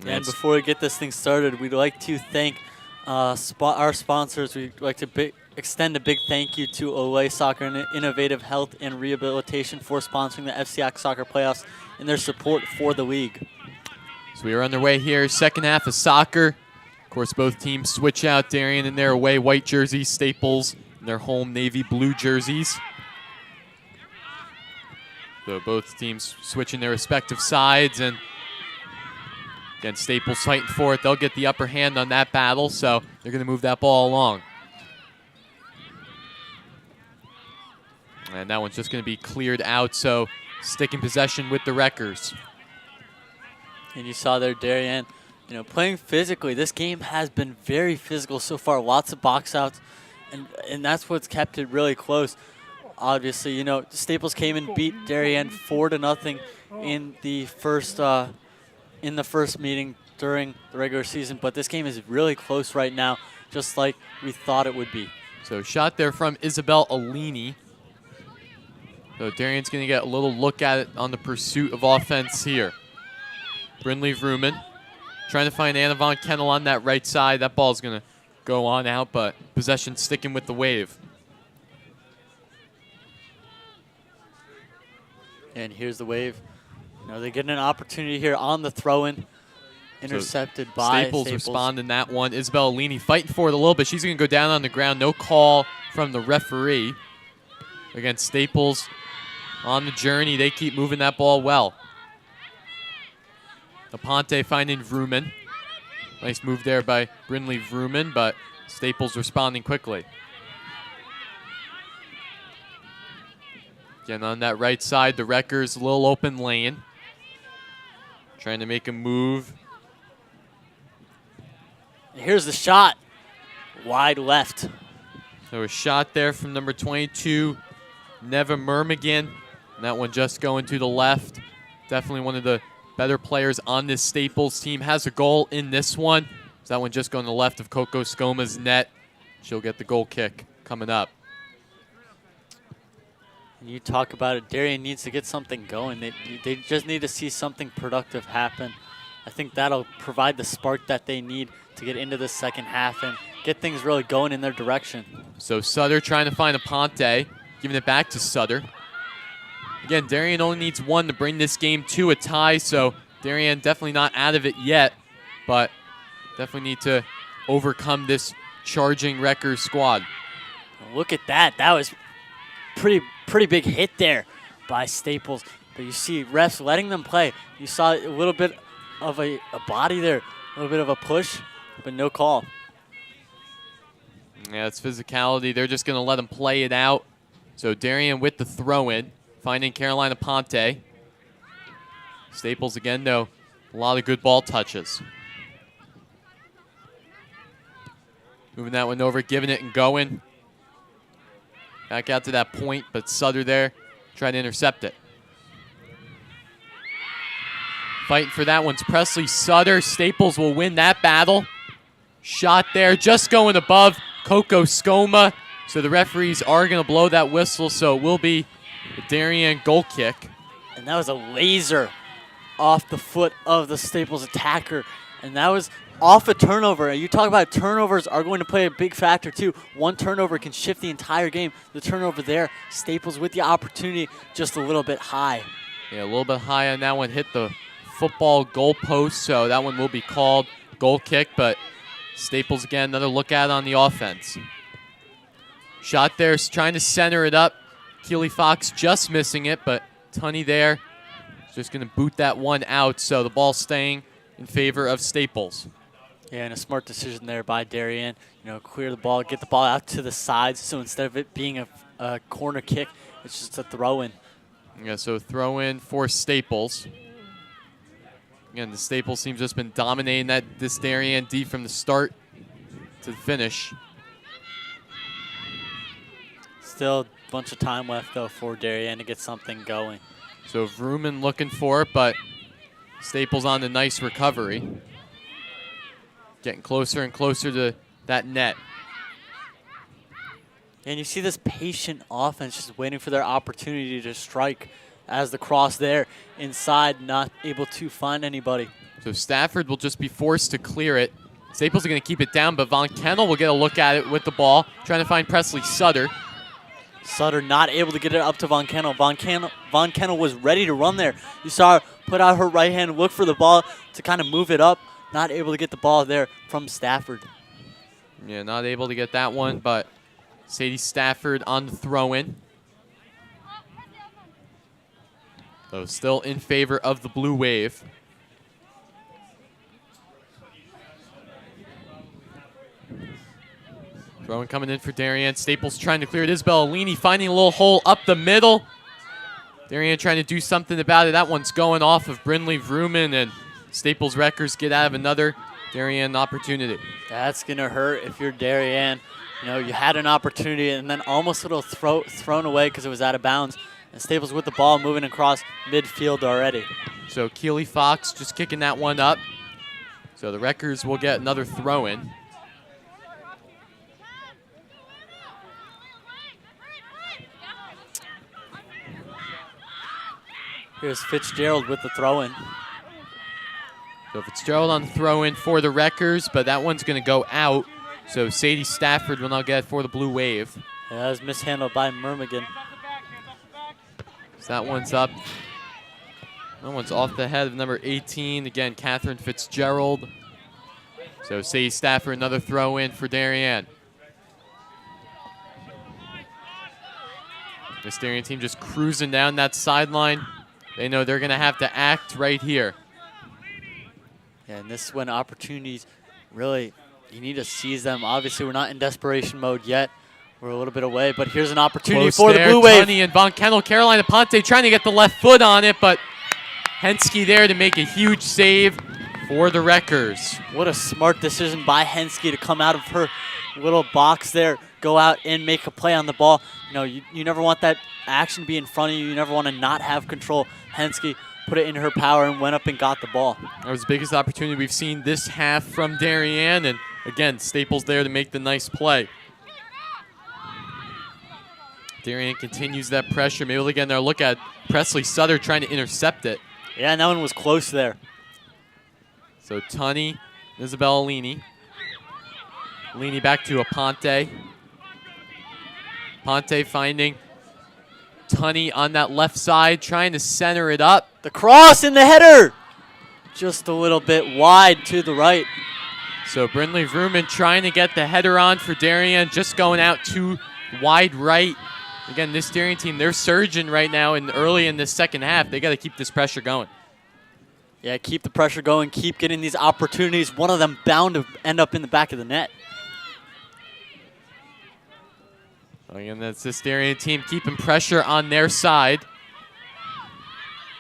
And before we get this thing started, we'd like to thank our sponsors. We'd like to extend a big thank you to Olay Soccer and Innovative Health and Rehabilitation for sponsoring the FCIAC Soccer Playoffs and their support for the league. So we are underway here, second half of soccer. Of course, both teams switch out. Darien in their away white jerseys, Staples in their home navy blue jerseys. So both teams switching their respective sides, and again, Staples fighting for it. They'll get the upper hand on that battle, so they're going to move that ball along. And that one's just going to be cleared out, so sticking possession with the Wreckers. And you saw there Darien, playing physically. This game has been very physical so far. Lots of box outs, and that's what's kept it really close. Obviously, Staples came and beat Darien 4-0 in the first meeting during the regular season. But this game is really close right now, just like we thought it would be. So shot there from Isabel Alini. So Darien's going to get a little look at it on the pursuit of offense here. Brindley Vrooman trying to find Anna Von Kennel on that right side. That ball's going to go on out, but possession sticking with the Wave. And here's the Wave. They get an opportunity here on the throw-in. Intercepted by Staples. Responding that one. Isabel Alini fighting for it a little bit. She's going to go down on the ground. No call from the referee. Against Staples on the journey. They keep moving that ball well. Aponte finding Vrooman. Nice move there by Brindley Vrooman, but Staples responding quickly. Again, on that right side, the Wreckers, a little open lane. Trying to make a move. Here's the shot. Wide left. So a shot there from number 22, Neva Murmigan. And that one just going to the left. Definitely one of the better players on this Staples team. Has a goal in this one. So that one just going to the left of Coco Scoma's net. She'll get the goal kick coming up. And you talk about it, Darien needs to get something going. They just need to see something productive happen. I think that'll provide the spark that they need to get into the second half and get things really going in their direction. So Sutter trying to find Aponte, giving it back to Sutter. Again, Darien only needs one to bring this game to a tie, so Darien definitely not out of it yet, but definitely need to overcome this charging Wreckers squad. Look at that. That was pretty big hit there by Staples. But you see refs letting them play. You saw a little bit of a body there, a little bit of a push, but no call. Yeah, it's physicality. They're just going to let them play it out. So Darien with the throw-in, finding Carolina Ponte. Staples again, though, a lot of good ball touches. Moving that one over, giving it and going. Back out to that point, but Sutter there trying to intercept it. Fighting for that one's Presley Sutter. Staples will win that battle. Shot there, just going above Coco Scoma. So the referees are going to blow that whistle, so it will be a Darien goal kick. And that was a laser off the foot of the Staples attacker. And that was off a turnover. And you talk about turnovers are going to play a big factor too. One turnover can shift the entire game. The turnover there, Staples with the opportunity just a little bit high. Yeah, a little bit high on that one. Hit the football goal post, so that one will be called goal kick, but Staples again, another look at on the offense. Shot there, trying to center it up. Keely Fox just missing it, but Tunney there is just going to boot that one out, so the ball staying in favor of Staples. Yeah, and a smart decision there by Darien. You know, clear the ball, get the ball out to the sides, so instead of it being a corner kick, it's just a throw-in. Yeah, so throw-in for Staples. Again, the Staples team's just been dominating this Darien D from the start to the finish. Still a bunch of time left, though, for Darien to get something going. So Vrooman looking for it, but Staples on the nice recovery. Getting closer and closer to that net. And you see this patient offense just waiting for their opportunity to strike as the cross there inside, not able to find anybody. So Stafford will just be forced to clear it. Staples are going to keep it down, but Von Kennel will get a look at it with the ball, trying to find Presley Sutter. Sutter not able to get it up to Von Kennel. Von Kennel was ready to run there. You saw her put out her right hand, look for the ball to kind of move it up. Not able to get the ball there from Stafford. Yeah, not able to get that one, but Sadie Stafford on the throw-in. So still in favor of the Blue Wave. Throw-in coming in for Darien. Staples trying to clear it. Isabel Alini finding a little hole up the middle. Darien trying to do something about it. That one's going off of Brindley Vrooman, and Staples Wreckers get out of another Darien opportunity. That's going to hurt if you're Darien. You know, you had an opportunity and then almost a little thrown away because it was out of bounds. And Staples with the ball moving across midfield already. So Keely Fox just kicking that one up. So the Wreckers will get another throw-in. Here's Fitzgerald with the throw-in. So Fitzgerald on the throw-in for the Wreckers, but that one's going to go out. So Sadie Stafford will now get it for the Blue Wave. Yeah, that was mishandled by Murmigan. So that one's up. That one's off the head of number 18. Again, Catherine Fitzgerald. So Sadie Stafford, another throw-in for Darien. This Darien team just cruising down that sideline. They know they're going to have to act right here. Yeah, and this is when opportunities really, you need to seize them. Obviously, we're not in desperation mode yet. We're a little bit away, but here's an opportunity Close for there. the Blue Wave. Tunney and Von Kennel, Carolina Ponte trying to get the left foot on it, but Henske there to make a huge save for the Wreckers. What a smart decision by Henske to come out of her little box there, go out and make a play on the ball. You know, you never want that action to be in front of you. You never want to not have control. Henske put it in her power and went up and got the ball. That was the biggest opportunity we've seen this half from Darien, and again, Staples there to make the nice play. Darien continues that pressure. Maybe we'll get there. Look at Presley Sutter trying to intercept it. Yeah, and that one was close there. So Tunney, Isabel Alini. Alini back to Aponte. Ponte finding Tunney on that left side, trying to center it up. The cross in the header. Just a little bit wide to the right. So Brindley Vrooman trying to get the header on for Darien, just going out too wide right. Again, this Darien team, they're surging right now and early in this second half. They got to keep this pressure going. Yeah, keep the pressure going, keep getting these opportunities. One of them bound to end up in the back of the net. Again, that's this Darien team keeping pressure on their side.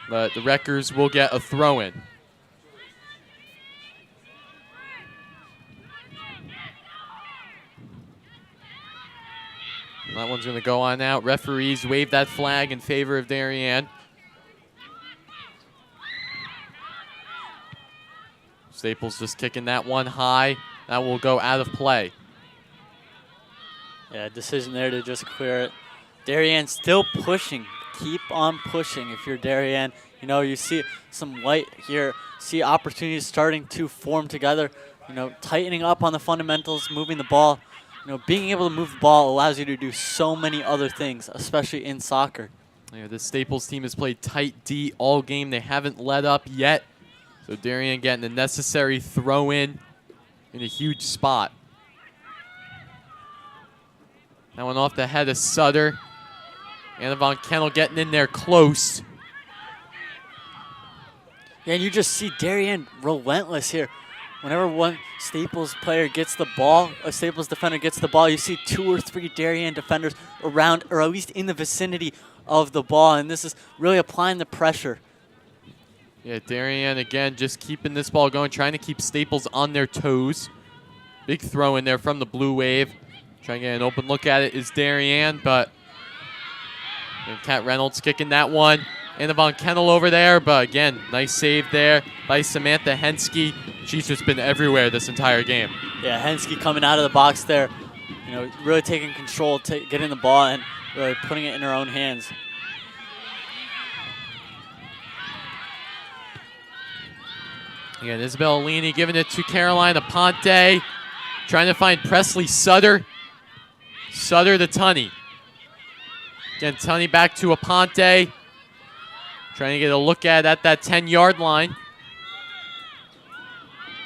But the Wreckers will get a throw-in. That one's going to go on out. Referees wave that flag in favor of Darien. Staples just kicking that one high. That will go out of play. Yeah, decision there to just clear it. Darien still pushing. Keep on pushing if you're Darien. You know, you see some light here, see opportunities starting to form together tightening up on the fundamentals, moving the ball. Being able to move the ball allows you to do so many other things, especially in soccer. Yeah, the Staples team has played tight D all game. They haven't let up yet. So Darien getting the necessary throw in a huge spot. That one off the head of Sutter. Anna Von Kennel getting in there close. Yeah, and you just see Darien relentless here. Whenever one Staples player gets the ball, a Staples defender gets the ball, you see 2 or 3 Darien defenders around, or at least in the vicinity of the ball, and this is really applying the pressure. Yeah, Darien again just keeping this ball going, trying to keep Staples on their toes. Big throw in there from the Blue Wave. Trying to get an open look at it is Darien, but Kat Reynolds kicking that one. Anna Von Kennel over there, but again, nice save there by Samantha Hensky. She's just been everywhere this entire game. Yeah, Hensky coming out of the box there, really taking control, getting the ball and really putting it in her own hands. Again, Isabel Alini giving it to Carolina Ponte. Trying to find Presley Sutter. Sutter to Tunney. Again, Tunney back to Aponte. Trying to get a look at that 10-yard line.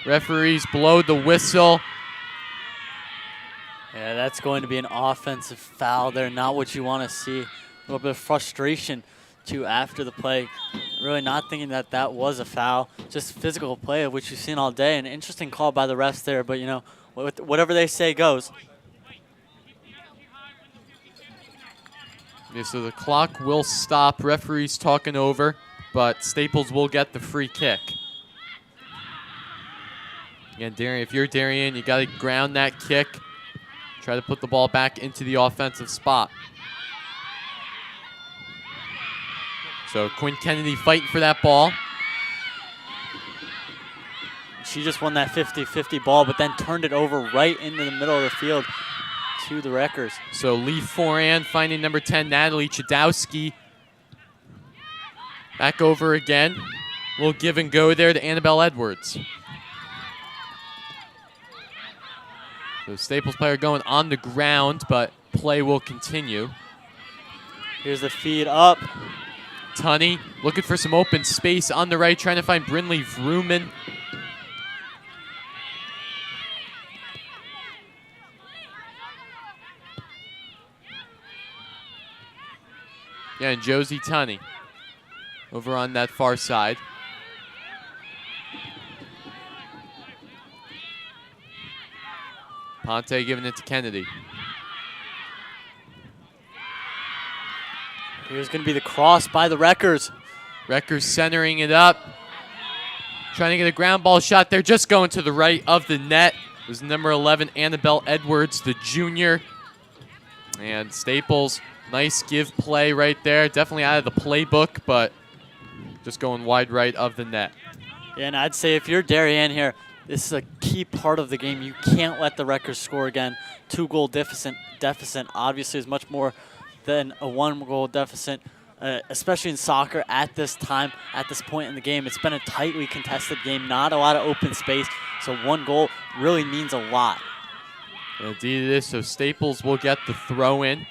Referees blow the whistle. Yeah, that's going to be an offensive foul there. Not what you want to see. A little bit of frustration, too, after the play. Really not thinking that was a foul. Just physical play, of which you've seen all day. An interesting call by the refs there, but, whatever they say goes. Yeah, so the clock will stop. Referees talking over, but Staples will get the free kick. Again, Darien, if you're Darien, you got to ground that kick. Try to put the ball back into the offensive spot. So Quinn Kennedy fighting for that ball. She just won that 50-50 ball, but then turned it over right into the middle of the field to the Wreckers. So Lee Foran finding number 10, Natalie Chudowski. Back over again. We'll give and go there to Annabelle Edwards. So Staples player going on the ground, but play will continue. Here's the feed up. Tunney looking for some open space on the right, trying to find Brinley Vrooman. Yeah, and Josie Tunney over on that far side. Ponte giving it to Kennedy. Here's going to be the cross by the Wreckers. Wreckers centering it up. Trying to get a ground ball shot there, just going to the right of the net. It was number 11, Annabelle Edwards, the junior. And Staples, nice give play right there. Definitely out of the playbook, but just going wide right of the net. Yeah, and I'd say if you're Darien here, this is a key part of the game. You can't let the Wreckers score again. 2-goal deficit obviously is much more than a 1-goal deficit, especially in soccer at this time, at this point in the game. It's been a tightly contested game, not a lot of open space, so 1 goal really means a lot. Indeed it is, so Staples will get the throw in.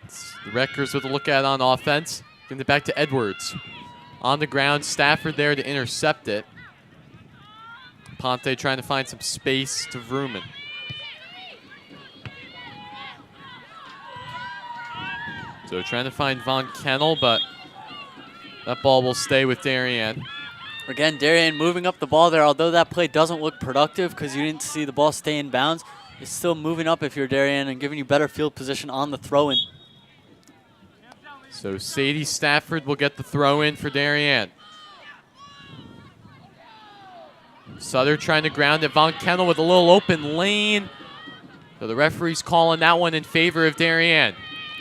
It's the Wreckers with a look at on offense. Giving it back to Edwards. On the ground, Stafford there to intercept it. Ponte trying to find some space to Vrooman. So trying to find Von Kennel, but that ball will stay with Darien. Again, Darien moving up the ball there, although that play doesn't look productive because you didn't see the ball stay in bounds. It's still moving up if you're Darien and giving you better field position on the throw-in. So Sadie Stafford will get the throw in for Darien. Sutter trying to ground it. Von Kennel with a little open lane. So the referee's calling that one in favor of Darien.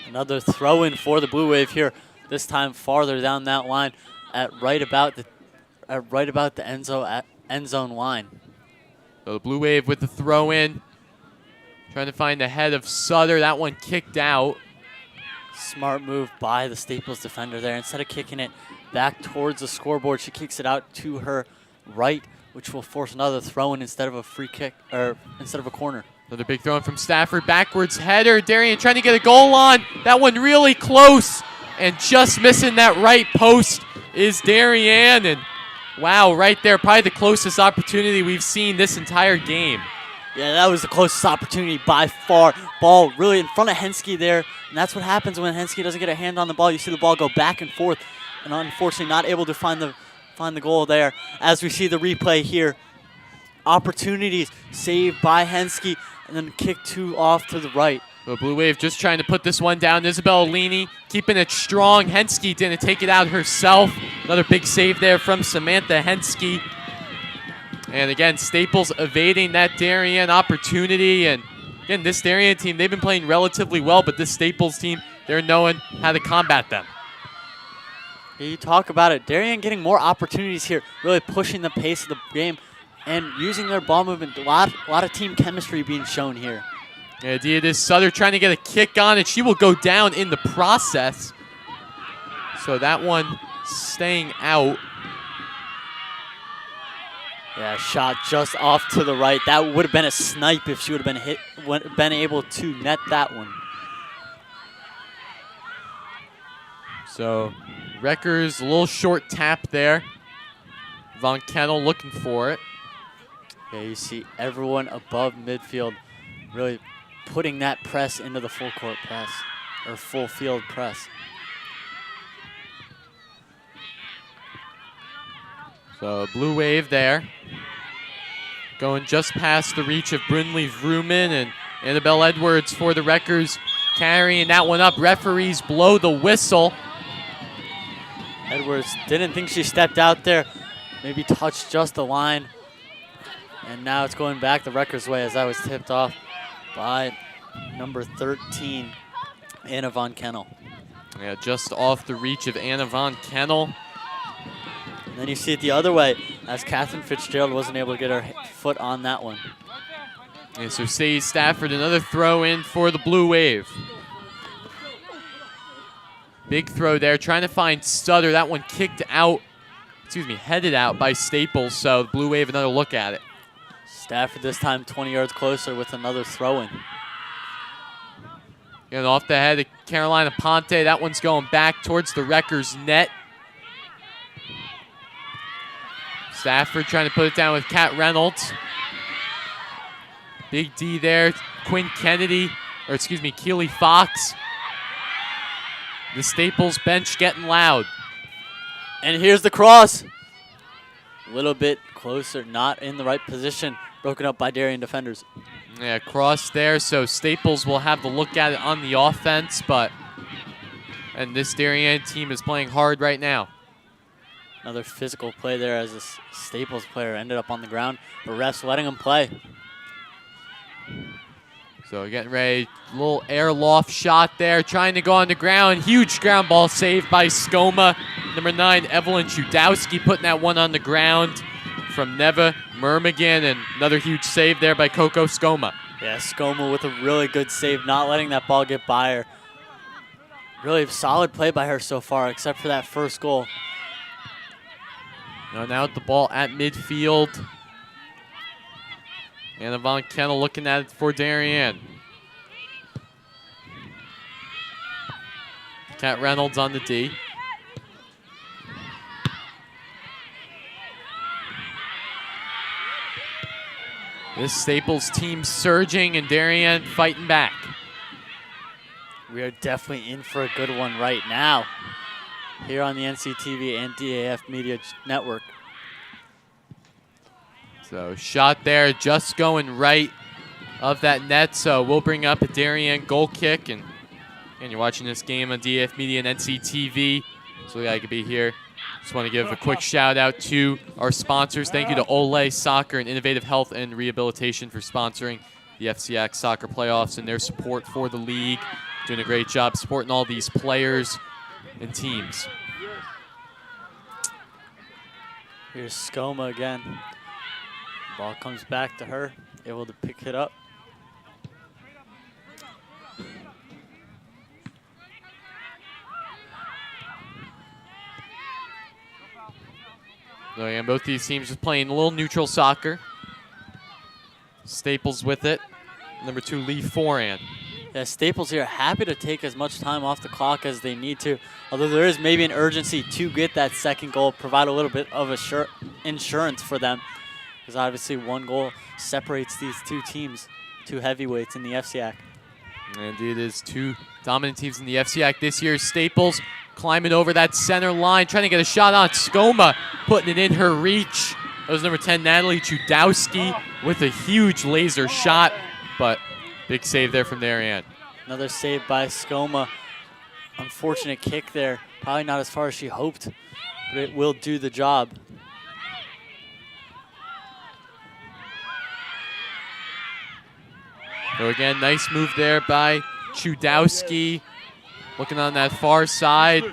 Another throw-in for the Blue Wave here, this time farther down that line at right about the end zone line. So the Blue Wave with the throw in. Trying to find the head of Sutter. That one kicked out. Smart move by the Staples defender there. Instead of kicking it back towards the scoreboard, she kicks it out to her right which will force another throw-in instead of a free kick, or instead of a corner. Another big throw in from Stafford. Backwards header. Darien trying to get a goal on. That one really close. And just missing that right post is Darien. And wow, right there, probably the closest opportunity we've seen this entire game. Yeah, that was the closest opportunity by far. Ball really in front of Henske there. And that's what happens when Henske doesn't get a hand on the ball. You see the ball go back and forth. And unfortunately not able to find the goal there. As we see the replay here. Opportunities saved by Henske. And then kick 2 off to the right. The Blue Wave just trying to put this one down. Isabel Alini keeping it strong. Henske didn't take it out herself. Another big save there from Samantha Henske. And again, Staples evading that Darien opportunity. And again, this Darien team, they've been playing relatively well, but this Staples team, they're knowing how to combat them. You talk about it. Darien getting more opportunities here, really pushing the pace of the game and using their ball movement. A lot of team chemistry being shown here. The idea is Sutter trying to get a kick on it. She will go down in the process. So that one staying out. Yeah, shot just off to the right. That would have been a snipe if she would have been able to net that one. So Wreckers, a little short tap there. Von Kennel looking for it. Yeah, you see everyone above midfield really putting that press into the full court press, or full field press. So Blue Wave there. Going just past the reach of Brynley Vrooman and Annabelle Edwards for the Wreckers, carrying that one up. Referees blow the whistle. Edwards didn't think she stepped out there, maybe touched just the line. And now it's going back the Wreckers' way as that was tipped off by number 13, Anna Von Kennel. Yeah, just off the reach of Anna Von Kennel. And then you see it the other way as Catherine Fitzgerald wasn't able to get her foot on that one. Yeah, so Sadie Stafford, another throw in for the Blue Wave. Big throw there, trying to find Sutter. That one kicked out, headed out by Staples, so the Blue Wave another look at it. Stafford this time 20 yards closer with another throw-in. Getting off the head of Carolina Ponte. That one's going back towards the Wreckers' net. Stafford trying to put it down with Kat Reynolds. Big D there. Quinn Kennedy, Keely Fox. The Staples bench getting loud. And here's the cross. A little bit closer, not in the right position. Broken up by Darien defenders. Yeah, cross there, so Staples will have to look at it on the offense, and this Darien team is playing hard right now. Another physical play there as a Staples player ended up on the ground, but refs letting him play. So getting ready, little air loft shot there, trying to go on the ground. Huge ground ball saved by Skoma. Number 9, Evelyn Chudowski putting that one on the ground from Neva Murmagan, and another huge save there by Coco Skoma. Yeah, Skoma with a really good save, not letting that ball get by her. Really solid play by her so far, except for that first goal. Now with the ball at midfield. Anna Von Kennel looking at it for Darien. Kat Reynolds on the D. This Staples team surging and Darien fighting back. We are definitely in for a good one right now here on the NCTV and DAF Media Network. So shot there, just going right of that net. So we'll bring up a Darien goal kick. And you're watching this game on DAF Media and NCTV. So glad I could be here. Just want to give a quick shout out to our sponsors. Thank you to Ole Soccer and Innovative Health and Rehabilitation for sponsoring the FCIAC soccer playoffs and their support for the league. Doing a great job supporting all these players and teams. Here's Skoma again. Ball comes back to her, able to pick it up. So again, both these teams just playing a little neutral soccer. Staples with it. Number 2, Lee Foran. Yeah, Staples here happy to take as much time off the clock as they need to. Although there is maybe an urgency to get that second goal, provide a little bit of insurance for them. Because obviously one goal separates these two teams, two heavyweights in the FCIAC. And it is two dominant teams in the FCIAC this year. Staples climbing over that center line, trying to get a shot on Skoma, putting it in her reach. That was number 10, Natalie Chudowski, with a huge laser shot, but big save there from Darien. Another save by Skoma. Unfortunate kick there. Probably not as far as she hoped, but it will do the job. So again, nice move there by Chudowski. Looking on that far side.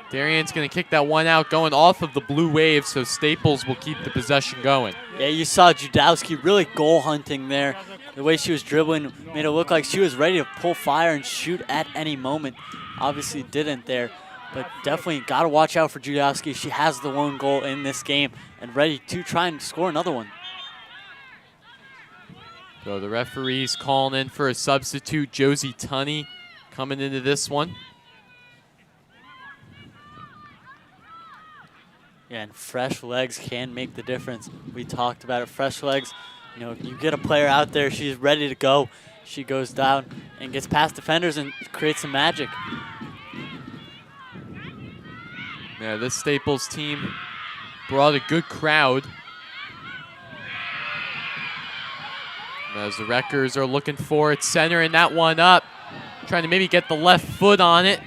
Darien's going to kick that one out, going off of the blue wave, so Staples will keep the possession going. Yeah, you saw Chudowski really goal hunting there. The way she was dribbling made it look like she was ready to pull fire and shoot at any moment. Obviously didn't there, but definitely got to watch out for Chudowski. She has the one goal in this game and ready to try and score another one. So the referee's calling in for a substitute, Josie Tunney, coming into this one. Yeah, and fresh legs can make the difference. We talked about it. Fresh legs, you know, you get a player out there, she's ready to go. She goes down and gets past defenders and creates some magic. Yeah, this Staples team brought a good crowd. As the Wreckers are looking for it, centering that one up, trying to maybe get the left foot on it.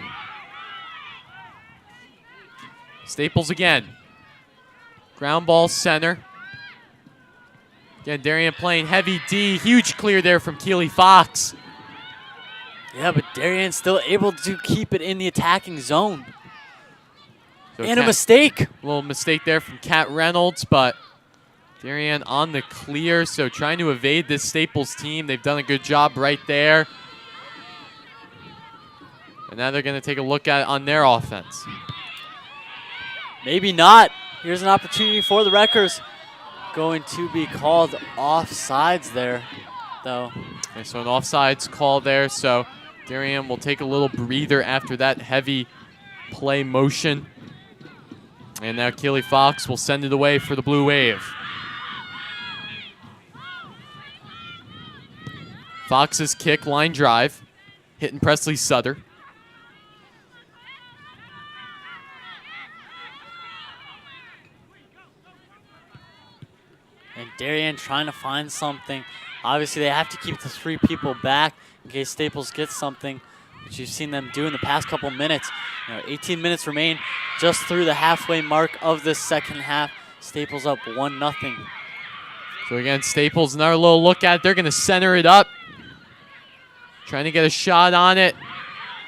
Staples again. Ground ball center. Again, Darien playing heavy D. Huge clear there from Keely Fox. Yeah, but Darien's still able to keep it in the attacking zone. So And a mistake. A little mistake there from Kat Reynolds, but Darien on the clear, so trying to evade this Staples team. They've done a good job right there. And now they're going to take a look at it on their offense. Maybe not. Here's an opportunity for the Wreckers. Going to be called offsides there, though. Okay, so an offsides call there, so Darien will take a little breather after that heavy play motion. And now Keely Fox will send it away for the Blue Wave. Fox's kick, line drive, hitting Presley Sutter. And Darien trying to find something. Obviously, they have to keep the 3 people back in case Staples gets something, which you've seen them do in the past couple minutes. 18 minutes remain just through the halfway mark of this second half. Staples up 1-0. So again, Staples, another little look at it. They're going to center it up. Trying to get a shot on it.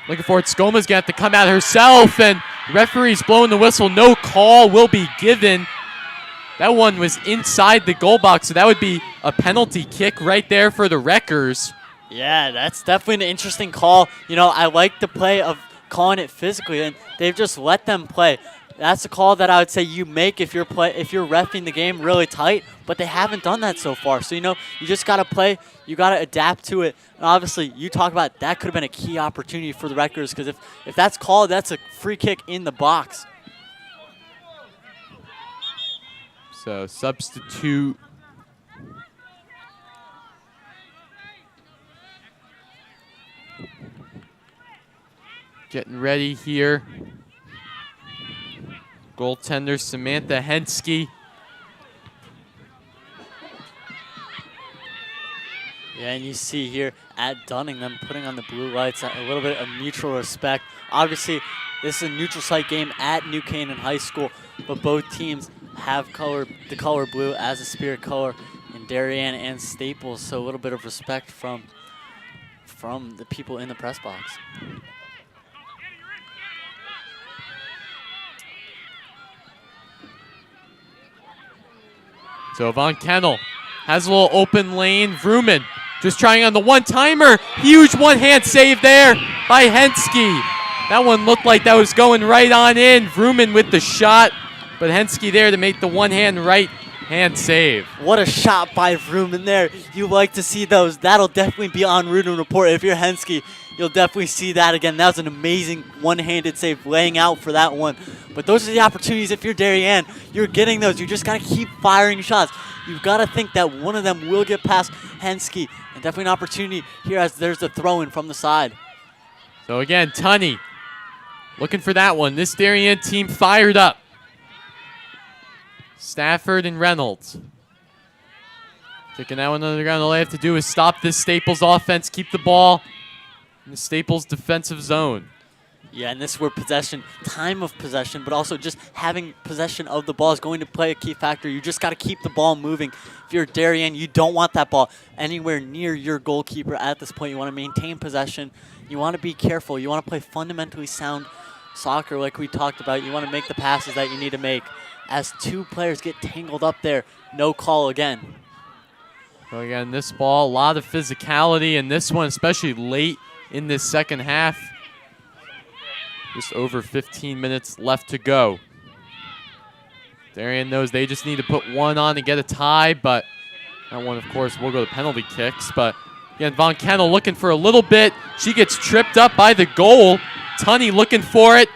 Looking for it. Skoma's going to have to come out herself, and the referee's blowing the whistle. No call will be given. That one was inside the goal box, so that would be a penalty kick right there for the Wreckers. Yeah, that's definitely an interesting call. I like the play of calling it physically, and they've just let them play. That's a call that I would say you make if you're reffing the game really tight, but they haven't done that so far. So, you just got to play. You got to adapt to it. And obviously, you talk about that could have been a key opportunity for the Wreckers, because if that's called, that's a free kick in the box. So substitute. Getting ready here. Goaltender Samantha Hensky. Yeah, and you see here at Dunning them putting on the blue lights, a little bit of mutual respect. Obviously, this is a neutral site game at New Canaan High School, but both teams have the color blue as a spirit color in Darien and Staples, so a little bit of respect from the people in the press box. So Von Kennel has a little open lane. Vrooman just trying on the one-timer. Huge one-hand save there by Hensky. That one looked like that was going right on in. Vrooman with the shot. but Henske there to make the one-hand right-hand save. What a shot by Vroom in there. You like to see those. That'll definitely be on Root and Report. If you're Henske, you'll definitely see that again. That was an amazing one-handed save, laying out for that one. But those are the opportunities. If you're Darien, you're getting those. You just got to keep firing shots. You've got to think that one of them will get past Henske. And definitely an opportunity here as there's the throw-in from the side. So again, Tunney looking for that one. This Darien team fired up. Stafford and Reynolds. Kicking that one under the ground. All they have to do is stop this Staples offense, keep the ball in the Staples defensive zone. Yeah, and this is where possession, time of possession, but also just having possession of the ball is going to play a key factor. You just got to keep the ball moving. If you're Darien, you don't want that ball anywhere near your goalkeeper at this point. You want to maintain possession. You want to be careful. You want to play fundamentally sound soccer like we talked about. You want to make the passes that you need to make. As two players get tangled up there, no call again. So again, this ball, a lot of physicality in this one, especially late in this second half. Just over 15 minutes left to go. Darien knows they just need to put one on to get a tie, but that one, of course, will go to penalty kicks. But again, Von Kennel looking for a little bit. She gets tripped up by the goal. Tunney looking for it.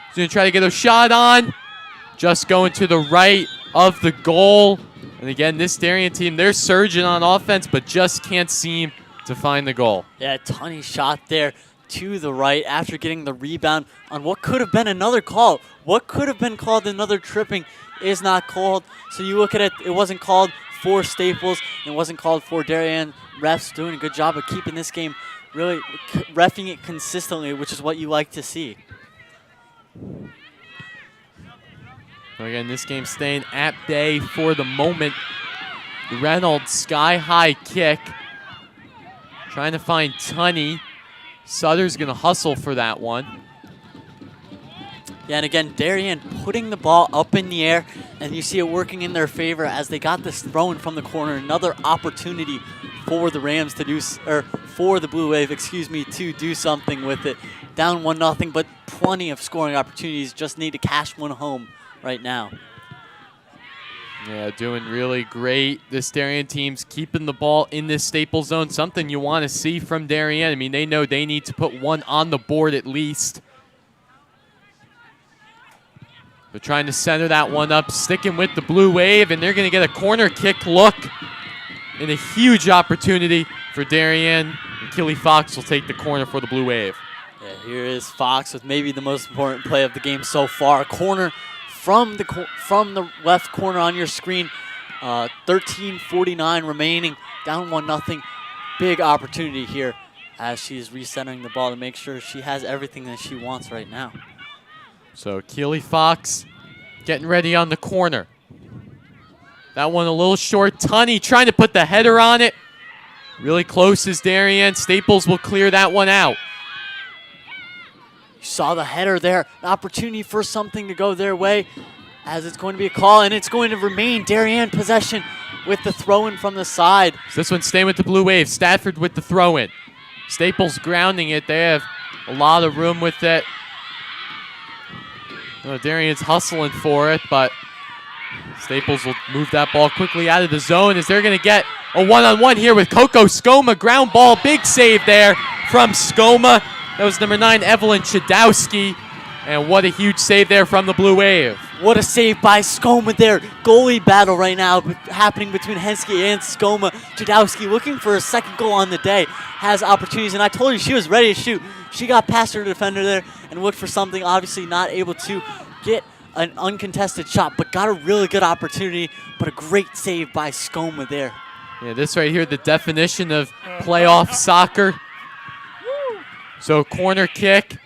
She's going to try to get a shot on. Just going to the right of the goal. And again, this Darien team, they're surging on offense, but just can't seem to find the goal. Yeah, Tunney shot there to the right after getting the rebound on what could have been another call. What could have been called another tripping is not called. So you look at it, it wasn't called for Staples. It wasn't called for Darien. Refs doing a good job of keeping this game, really reffing it consistently, which is what you like to see. So again, this game staying at bay for the moment. Reynolds, sky-high kick. Trying to find Tunney. Sutter's going to hustle for that one. Yeah, and again, Darien putting the ball up in the air, and you see it working in their favor as they got this thrown from the corner. Another opportunity for the Rams to do, or for the Blue Wave, excuse me, to do something with it. Down 1-0, but plenty of scoring opportunities. Just need to cash one home right now. Yeah, doing really great. This Darien team's keeping the ball in this Staples zone, something you want to see from Darien. I mean, they know they need to put one on the board at least. They're trying to center that one up, sticking with the Blue Wave, and they're going to get a corner kick look and a huge opportunity for Darien. And Killy Fox will take the corner for the Blue Wave. Yeah, here is Fox with maybe the most important play of the game so far. Corner from the left corner on your screen. 13:49 remaining, down 1-0. Big opportunity here as she's recentering the ball to make sure she has everything that she wants right now. So Keely Fox getting ready on the corner. That one a little short. Tunney trying to put the header on it. Really close is Darien. Staples will clear that one out. You saw the header there. An opportunity for something to go their way as it's going to be a call, and it's going to remain Darien possession with the throw-in from the side. So this one's staying with the Blue Wave. Stafford with the throw-in. Staples grounding it. They have a lot of room with it. Darien's hustling for it, but Staples will move that ball quickly out of the zone as they're going to get a one-on-one here with Coco Skoma. Ground ball, big save there from Skoma. That was number 9, Evelyn Chudowski. And what a huge save there from the Blue Wave. What a save by Skoma there. Goalie battle right now happening between Henske and Skoma. Chudowski looking for a second goal on the day. Has opportunities, and I told you she was ready to shoot. She got past her defender there and looked for something. Obviously not able to get an uncontested shot, but got a really good opportunity. But a great save by Skoma there. Yeah, this right here, the definition of playoff soccer. So corner kick,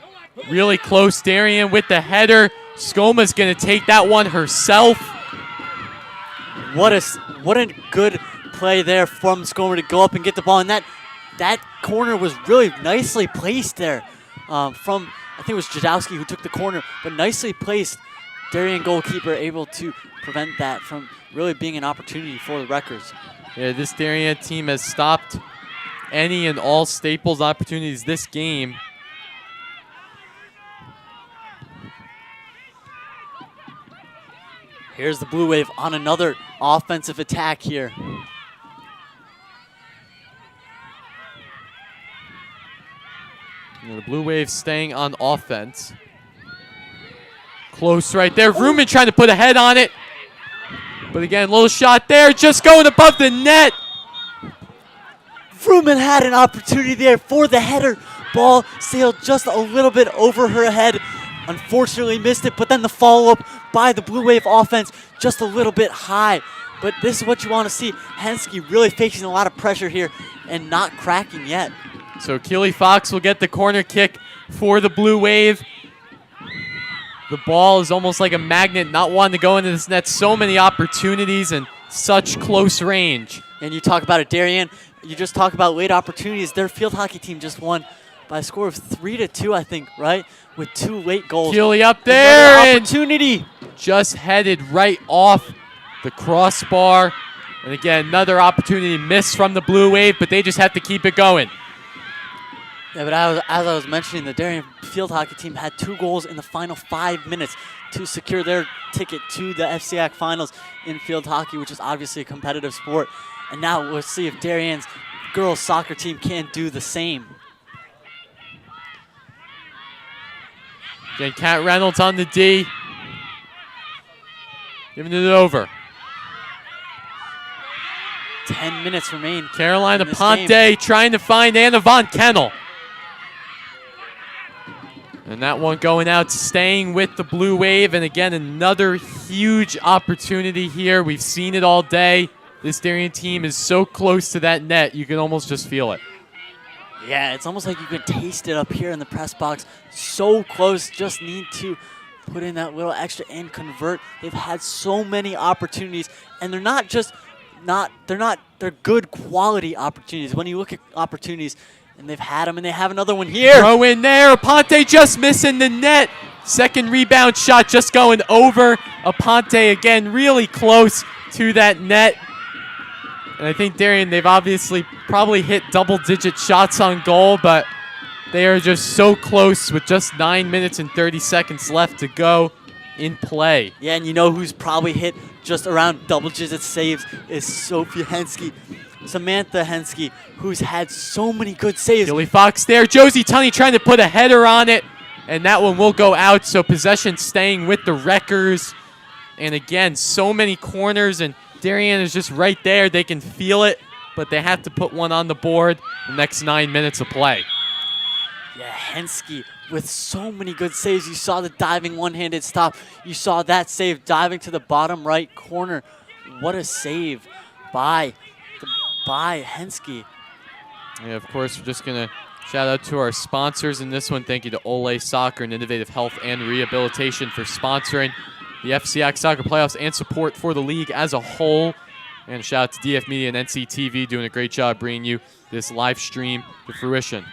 really close. Darien with the header. Skoma's going to take that one herself. What a good play there from Skoma to go up and get the ball. And that corner was really nicely placed there from, I think it was Jadowski who took the corner, but nicely placed. Darien goalkeeper able to prevent that from really being an opportunity for the Wreckers. Yeah, this Darien team has stopped any and all Staples opportunities this game. Here's the Blue Wave on another offensive attack here. The Blue Wave staying on offense. Close right there. Vrooman trying to put a head on it. But again, little shot there, just going above the net. Vrooman had an opportunity there for the header. Ball sailed just a little bit over her head. Unfortunately missed it, but then the follow-up by the Blue Wave offense just a little bit high. But this is what you want to see. Henske really facing a lot of pressure here and not cracking yet. So Keely Fox will get the corner kick for the Blue Wave. The ball is almost like a magnet, not wanting to go into this net. So many opportunities and such close range. And you talk about it, Darien. You just talk about late opportunities. Their field hockey team just won by a score of 3-2, I think, right? With 2 late goals. Keely up there. Another opportunity. Just headed right off the crossbar. And again, another opportunity missed from the Blue Wave, but they just have to keep it going. Yeah, but as I was mentioning, the Darien field hockey team had 2 goals in the final 5 minutes to secure their ticket to the FCIAC finals in field hockey, which is obviously a competitive sport. And now we'll see if Darien's girls soccer team can do the same. Again, Kat Reynolds on the D. Giving it over. 10 minutes remain. Carolina in this Ponte game. trying to find Anna Von Kennel. And that one going out, staying with the Blue Wave. And again, another huge opportunity here. We've seen it all day. This Darien team is so close to that net, you can almost just feel it. Yeah, it's almost like you can taste it up here in the press box. So close, just need to put in that little extra and convert. They've had so many opportunities, and they're good quality opportunities. When you look at opportunities, and they've had them, and they have another one here. Throw in there, Aponte just missing the net. Second rebound shot just going over. Aponte again really close to that net. And I think Darien, they've obviously probably hit double-digit shots on goal, but they are just so close with just 9 minutes and 30 seconds left to go in play. Yeah, and you know who's probably hit just around double-digit saves is Sophia Henske. Samantha Henske, who's had so many good saves. Keely Fox there. Josie Tunney trying to put a header on it, and that one will go out, so possession staying with the Wreckers. And again, so many corners, and Darien is just right there. They can feel it, but they have to put one on the board the next 9 minutes of play. Yeah, Henske with so many good saves. You saw the diving one-handed stop. You saw that save diving to the bottom right corner. What a save by Henske. Yeah, of course, we're just going to shout out to our sponsors in this one. Thank you to Ole Soccer and Innovative Health and Rehabilitation for sponsoring the FCIAC Soccer Playoffs and support for the league as a whole. And shout out to DAF Media and NCTV doing a great job bringing you this live stream to fruition.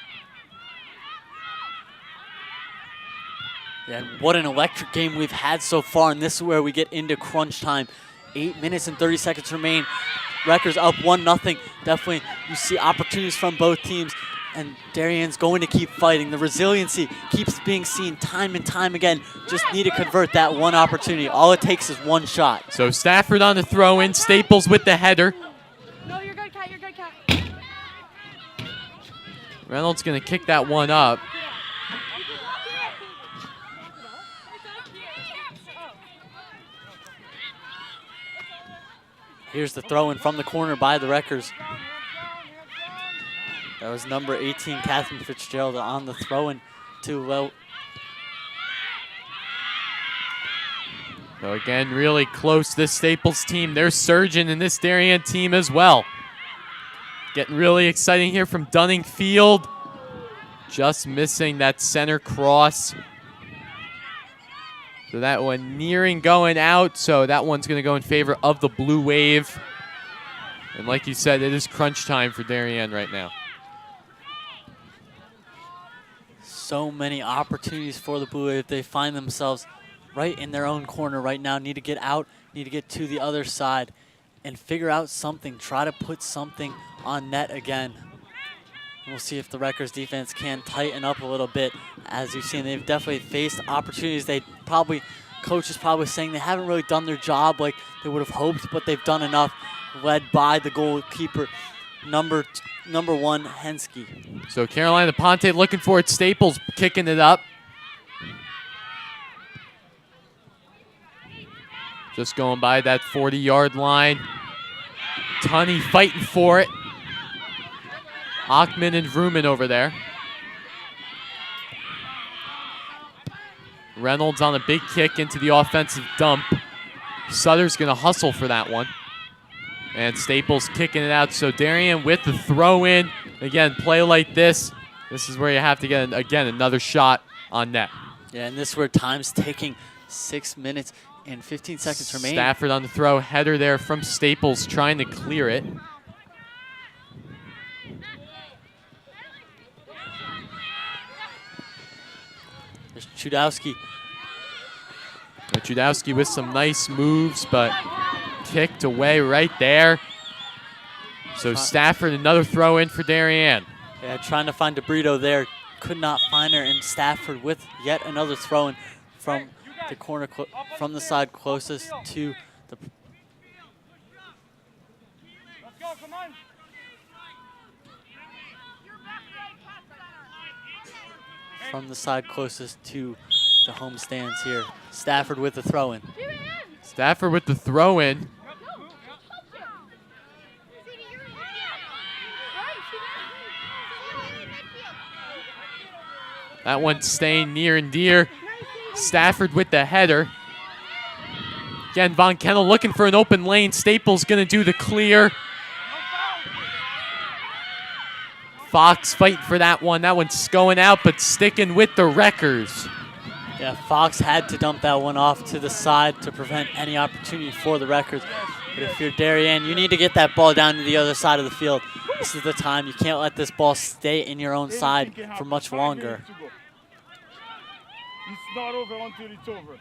Yeah, and what an electric game we've had so far, and this is where we get into crunch time. 8 minutes and 30 seconds remain. Wreckers up 1-0. Definitely you see opportunities from both teams, and Darien's going to keep fighting. The resiliency keeps being seen time and time again. Just need to convert that one opportunity. All it takes is one shot. So Stafford on the throw-in, Staples with the header. No, you're good, Kat. You're good, Kat. Reynolds going to kick that one up. Here's the throw-in from the corner by the Wreckers. That was number 18, Catherine Fitzgerald, on the throw-in to well. So again, really close, this Staples team. They're surging in this Darien team as well. Getting really exciting here from Dunning Field. Just missing that center cross. So that one nearing going out. So that one's going to go in favor of the Blue Wave. And like you said, it is crunch time for Darien right now. So many opportunities for the Blue Wave. They find themselves right in their own corner right now. Need to get out, need to get to the other side and figure out something. Try to put something on net again. We'll see if the Wreckers defense can tighten up a little bit. As you've seen, they've definitely faced opportunities they probably coach is probably saying they haven't really done their job like they would have hoped, but they've done enough, led by the goalkeeper, number 1, Hensky. So Carolina Ponte looking for it. Staples kicking it up. Just going by that 40-yard line. Tunney fighting for it. Achman and Vrooman over there. Reynolds on a big kick into the offensive dump. Sutter's going to hustle for that one. And Staples kicking it out. So Darien with the throw in. Again, play like this. This is where you have to get, again, another shot on net. Yeah, and this is where time's taking 6 minutes and 15 seconds remaining. Stafford on the throw. Header there from Staples trying to clear it. There's Chudowski. Chudowski with some nice moves, but kicked away right there. So Stafford, another throw in for Darien. Yeah, trying to find DeBrito there. Could not find her, and Stafford with yet another throw in from the corner, from the side closest to the... From the side closest to the home stands here. Stafford with the throw in. Stafford with the throw in. That one staying near and dear. Stafford with the header. Again, Von Kennel looking for an open lane. Staples going to do the clear. Fox fighting for that one. That one's going out, but sticking with the Wreckers. Yeah, Fox had to dump that one off to the side to prevent any opportunity for the Wreckers. But if you're Darien, you need to get that ball down to the other side of the field. This is the time. You can't let this ball stay in your own side for much longer. It's not over until it's over.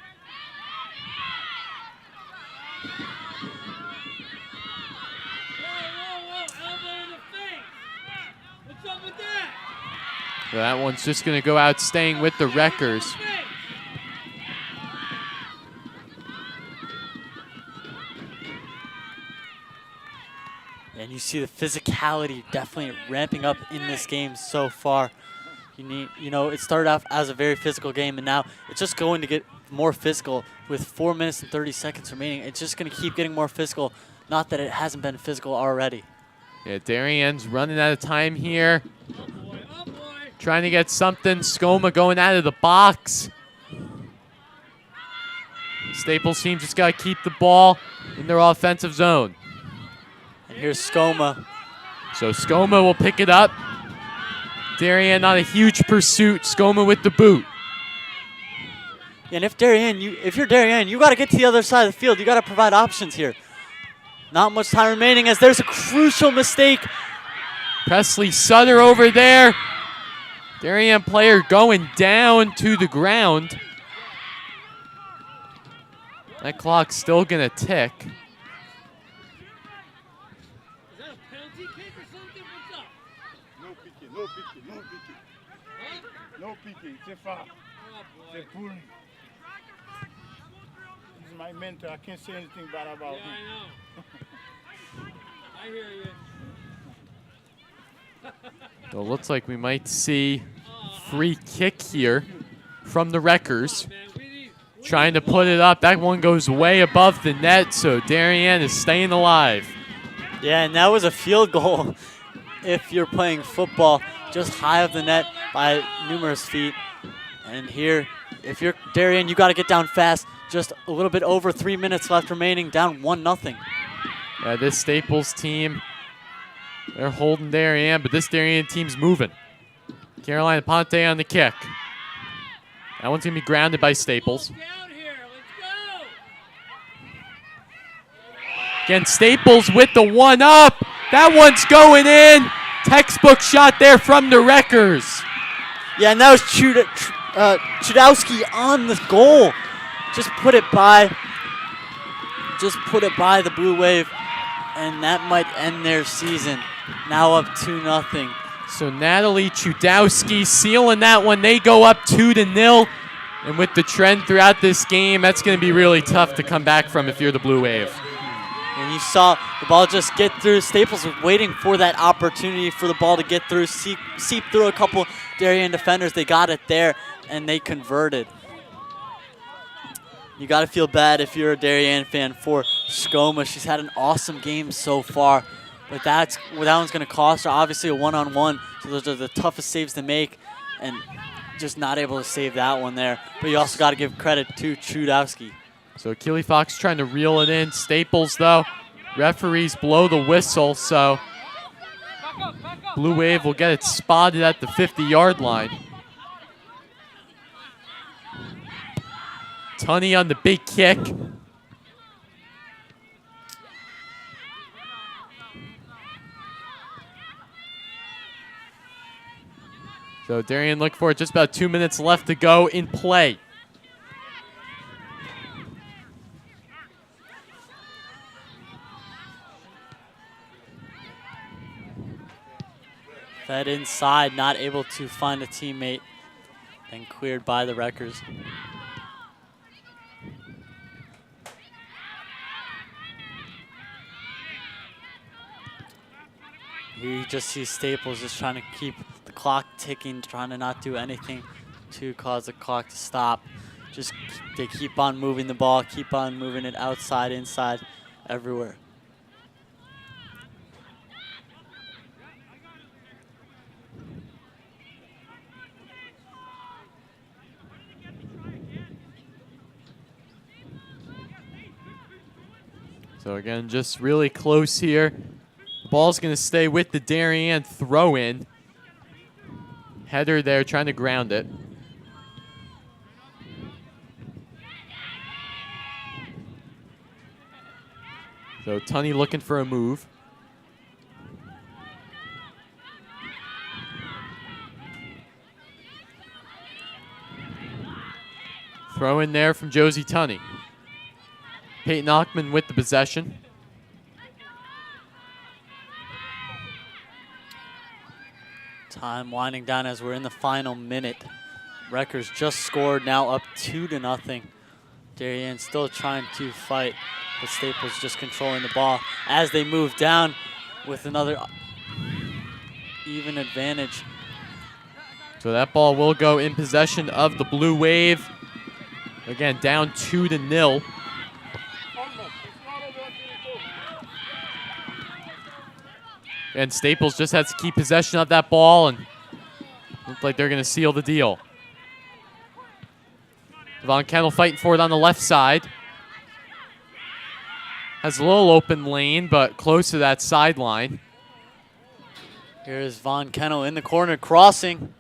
So that one's just going to go out, staying with the Wreckers. And you see the physicality definitely ramping up in this game so far. It started off as a very physical game, and now it's just going to get more physical with 4 minutes and 30 seconds remaining. It's just going to keep getting more physical. Not that it hasn't been physical already. Yeah, Darien's running out of time here. Trying to get something. Skoma going out of the box. Staples team just got to keep the ball in their offensive zone. And here's Skoma. So Skoma will pick it up. Darien not a huge pursuit. Skoma with the boot. And if you're Darien, you got to get to the other side of the field. You got to provide options here. Not much time remaining as there's a crucial mistake. Presley Sutter over there. Darien player going down to the ground. That clock's still going to tick. Is that a penalty kick or something? What's up? No peeking, no peeking, no peeking. Huh? No peeking, it's a foul. Oh, boy. It's a pulling. He's my mentor. I can't say anything bad about Yeah, him. I know. I hear you. So it looks like we might see free kick here from the Wreckers. Trying to put it up. That one goes way above the net, so Darien is staying alive. Yeah, and that was a field goal if you're playing football, just high of the net by numerous feet. And here, if you're Darien, you got to get down fast. Just a little bit over 3 minutes left remaining, down 1-0. Yeah, this Staples team, they're holding Darien, but this Darien team's moving. Carolina Ponte on the kick. That one's going to be grounded by Staples. Down here. Let's go. Again, Staples with the one up. That one's going in. Textbook shot there from the Wreckers. Yeah, and that was Chudowski on the goal. Just put it by the Blue Wave, and that might end their season. Now up 2-0. So Natalie Chudowski sealing that one. They go up 2-0. And with the trend throughout this game, that's going to be really tough to come back from if you're the Blue Wave. And you saw the ball just get through. Staples was waiting for that opportunity for the ball to get through, seep through a couple Darien defenders. They got it there, and they converted. You got to feel bad if you're a Darien fan for Skoma. She's had an awesome game so far, but that one's going to cost her. Obviously a one-on-one, so those are the toughest saves to make, and just not able to save that one there. But you also got to give credit to Trudowski. So Keely Fox trying to reel it in. Staples, though, referees blow the whistle, so Blue Wave will get it spotted at the 50-yard line. Tunney on the big kick. So Darien look for it. Just about 2 minutes left to go in play. Fed inside, not able to find a teammate, and cleared by the Wreckers. Here you just see Staples just trying to keep the clock ticking, trying to not do anything to cause the clock to stop. Just they keep on moving the ball, keep on moving it outside, inside, everywhere. So again, just really close here. The ball's going to stay with the Darien throw-in. Header there trying to ground it. So Tunney looking for a move. Throw in there from Josie Tunney. Peyton Ockman with the possession. Time winding down as we're in the final minute. Wreckers just scored, now up 2-0. Darien still trying to fight, but Staples just controlling the ball as they move down with another even advantage. So that ball will go in possession of the Blue Wave. Again, down 2-0. And Staples just has to keep possession of that ball, and look like they're going to seal the deal. Von Kennel fighting for it on the left side. Has a little open lane, but close to that sideline. Here's Von Kennel in the corner, crossing.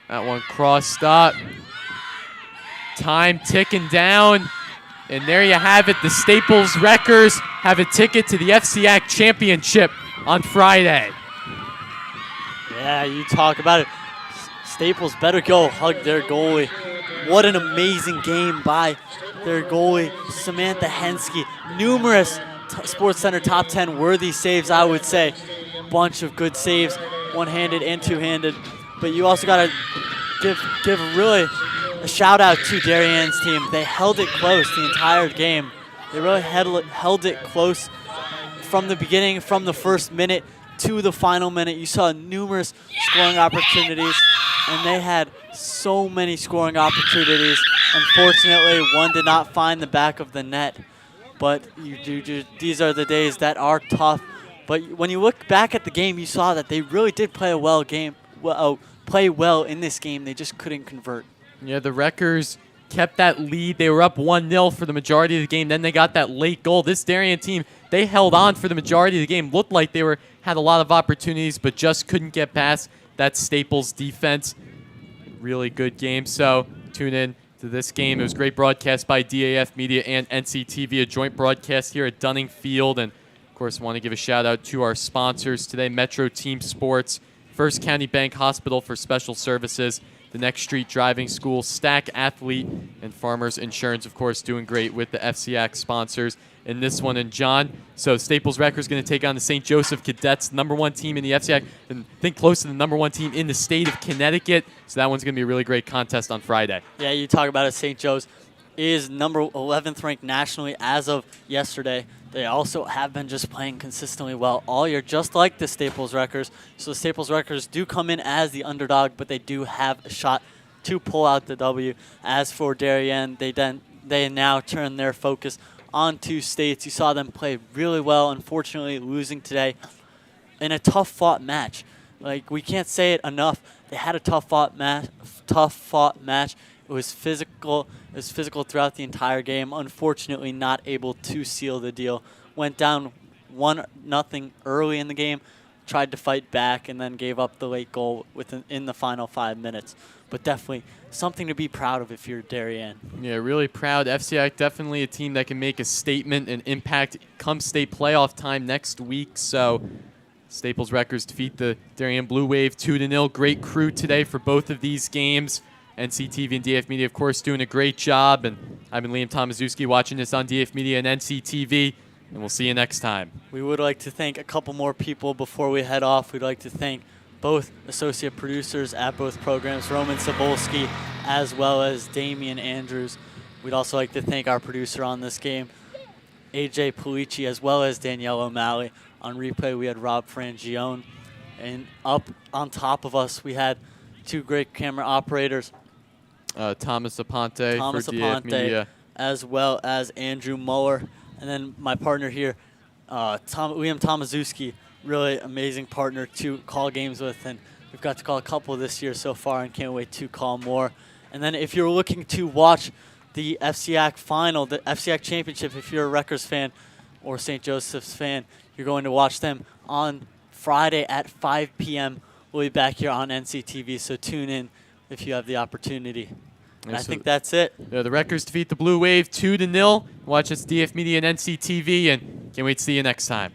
That one crossed up. Time ticking down. And there you have it. The Staples Wreckers have a ticket to the FCIAC Championship on Friday. Yeah, you talk about it. Staples better go hug their goalie. What an amazing game by their goalie, Samantha Hensky. Numerous Sports Center top 10 worthy saves, I would say. Bunch of good saves, one-handed and two-handed. But you also got to give really a shout out to Darien's team. They held it close the entire game. They really held it close from the beginning, from the first minute to the final minute. You saw numerous scoring opportunities, and they had so many scoring opportunities. Unfortunately, one did not find the back of the net. But these are the days that are tough. But when you look back at the game, you saw that they really did play well in this game. They just couldn't convert. Yeah, the Wreckers kept that lead. They were up 1-0 for the majority of the game. Then they got that late goal. This Darien team, they held on for the majority of the game. Looked like they had a lot of opportunities, but just couldn't get past that Staples defense. Really good game. So tune in to this game. It was great broadcast by DAF Media and NCTV, a joint broadcast here at Dunning Field. And, of course, want to give a shout-out to our sponsors today, Metro Team Sports, First County Bank Hospital for Special Services, the Next Street Driving School, Stack Athlete, and Farmers Insurance, of course, doing great with the FCIAC sponsors in this one. And John, so Staples Wrecker is going to take on the St. Joseph Cadets, #1 team in the FCIAC, and I think close to the #1 team in the state of Connecticut. So that one's going to be a really great contest on Friday. Yeah, you talk about it. St. Joe's is number 11th ranked nationally as of yesterday. They also have been just playing consistently well all year, just like the Staples Wreckers. So the Staples Wreckers do come in as the underdog, but they do have a shot to pull out the W. As for Darien, they now turn their focus on 2 states. You saw them play really well, unfortunately losing today in a tough-fought match. Like, we can't say it enough. They had a tough-fought match. It was physical. It was physical throughout the entire game. Unfortunately, not able to seal the deal. Went down 1-0 early in the game, tried to fight back, and then gave up the late goal in the final 5 minutes. But definitely something to be proud of if you're Darien. Yeah, really proud. FCIAC definitely a team that can make a statement and impact come state playoff time next week. So Staples Wreckers defeat the Darien Blue Wave 2-0. Great crew today for both of these games. NCTV and DAF Media, of course, doing a great job. And I've been Liam Tomaszewski watching this on DAF Media and NCTV. And we'll see you next time. We would like to thank a couple more people before we head off. We'd like to thank both associate producers at both programs, Roman Sobolski, as well as Damian Andrews. We'd also like to thank our producer on this game, AJ Pulici, as well as Danielle O'Malley. On replay, we had Rob Frangione. And up on top of us, we had 2 great camera operators, Thomas Aponte for DAF Media, as well as Andrew Muller. And then my partner here, Liam Tomaszewski, really amazing partner to call games with. And we've got to call a couple this year so far and can't wait to call more. And then if you're looking to watch the FCIAC final, the FCIAC championship, if you're a Rutgers fan or St. Joseph's fan, you're going to watch them on Friday at 5 p.m. We'll be back here on NCTV, so tune in if you have the opportunity. And I think that's it. Yeah, the Wreckers defeat the Blue Wave 2-0. Watch us DAF Media and NCTV, and can't wait to see you next time.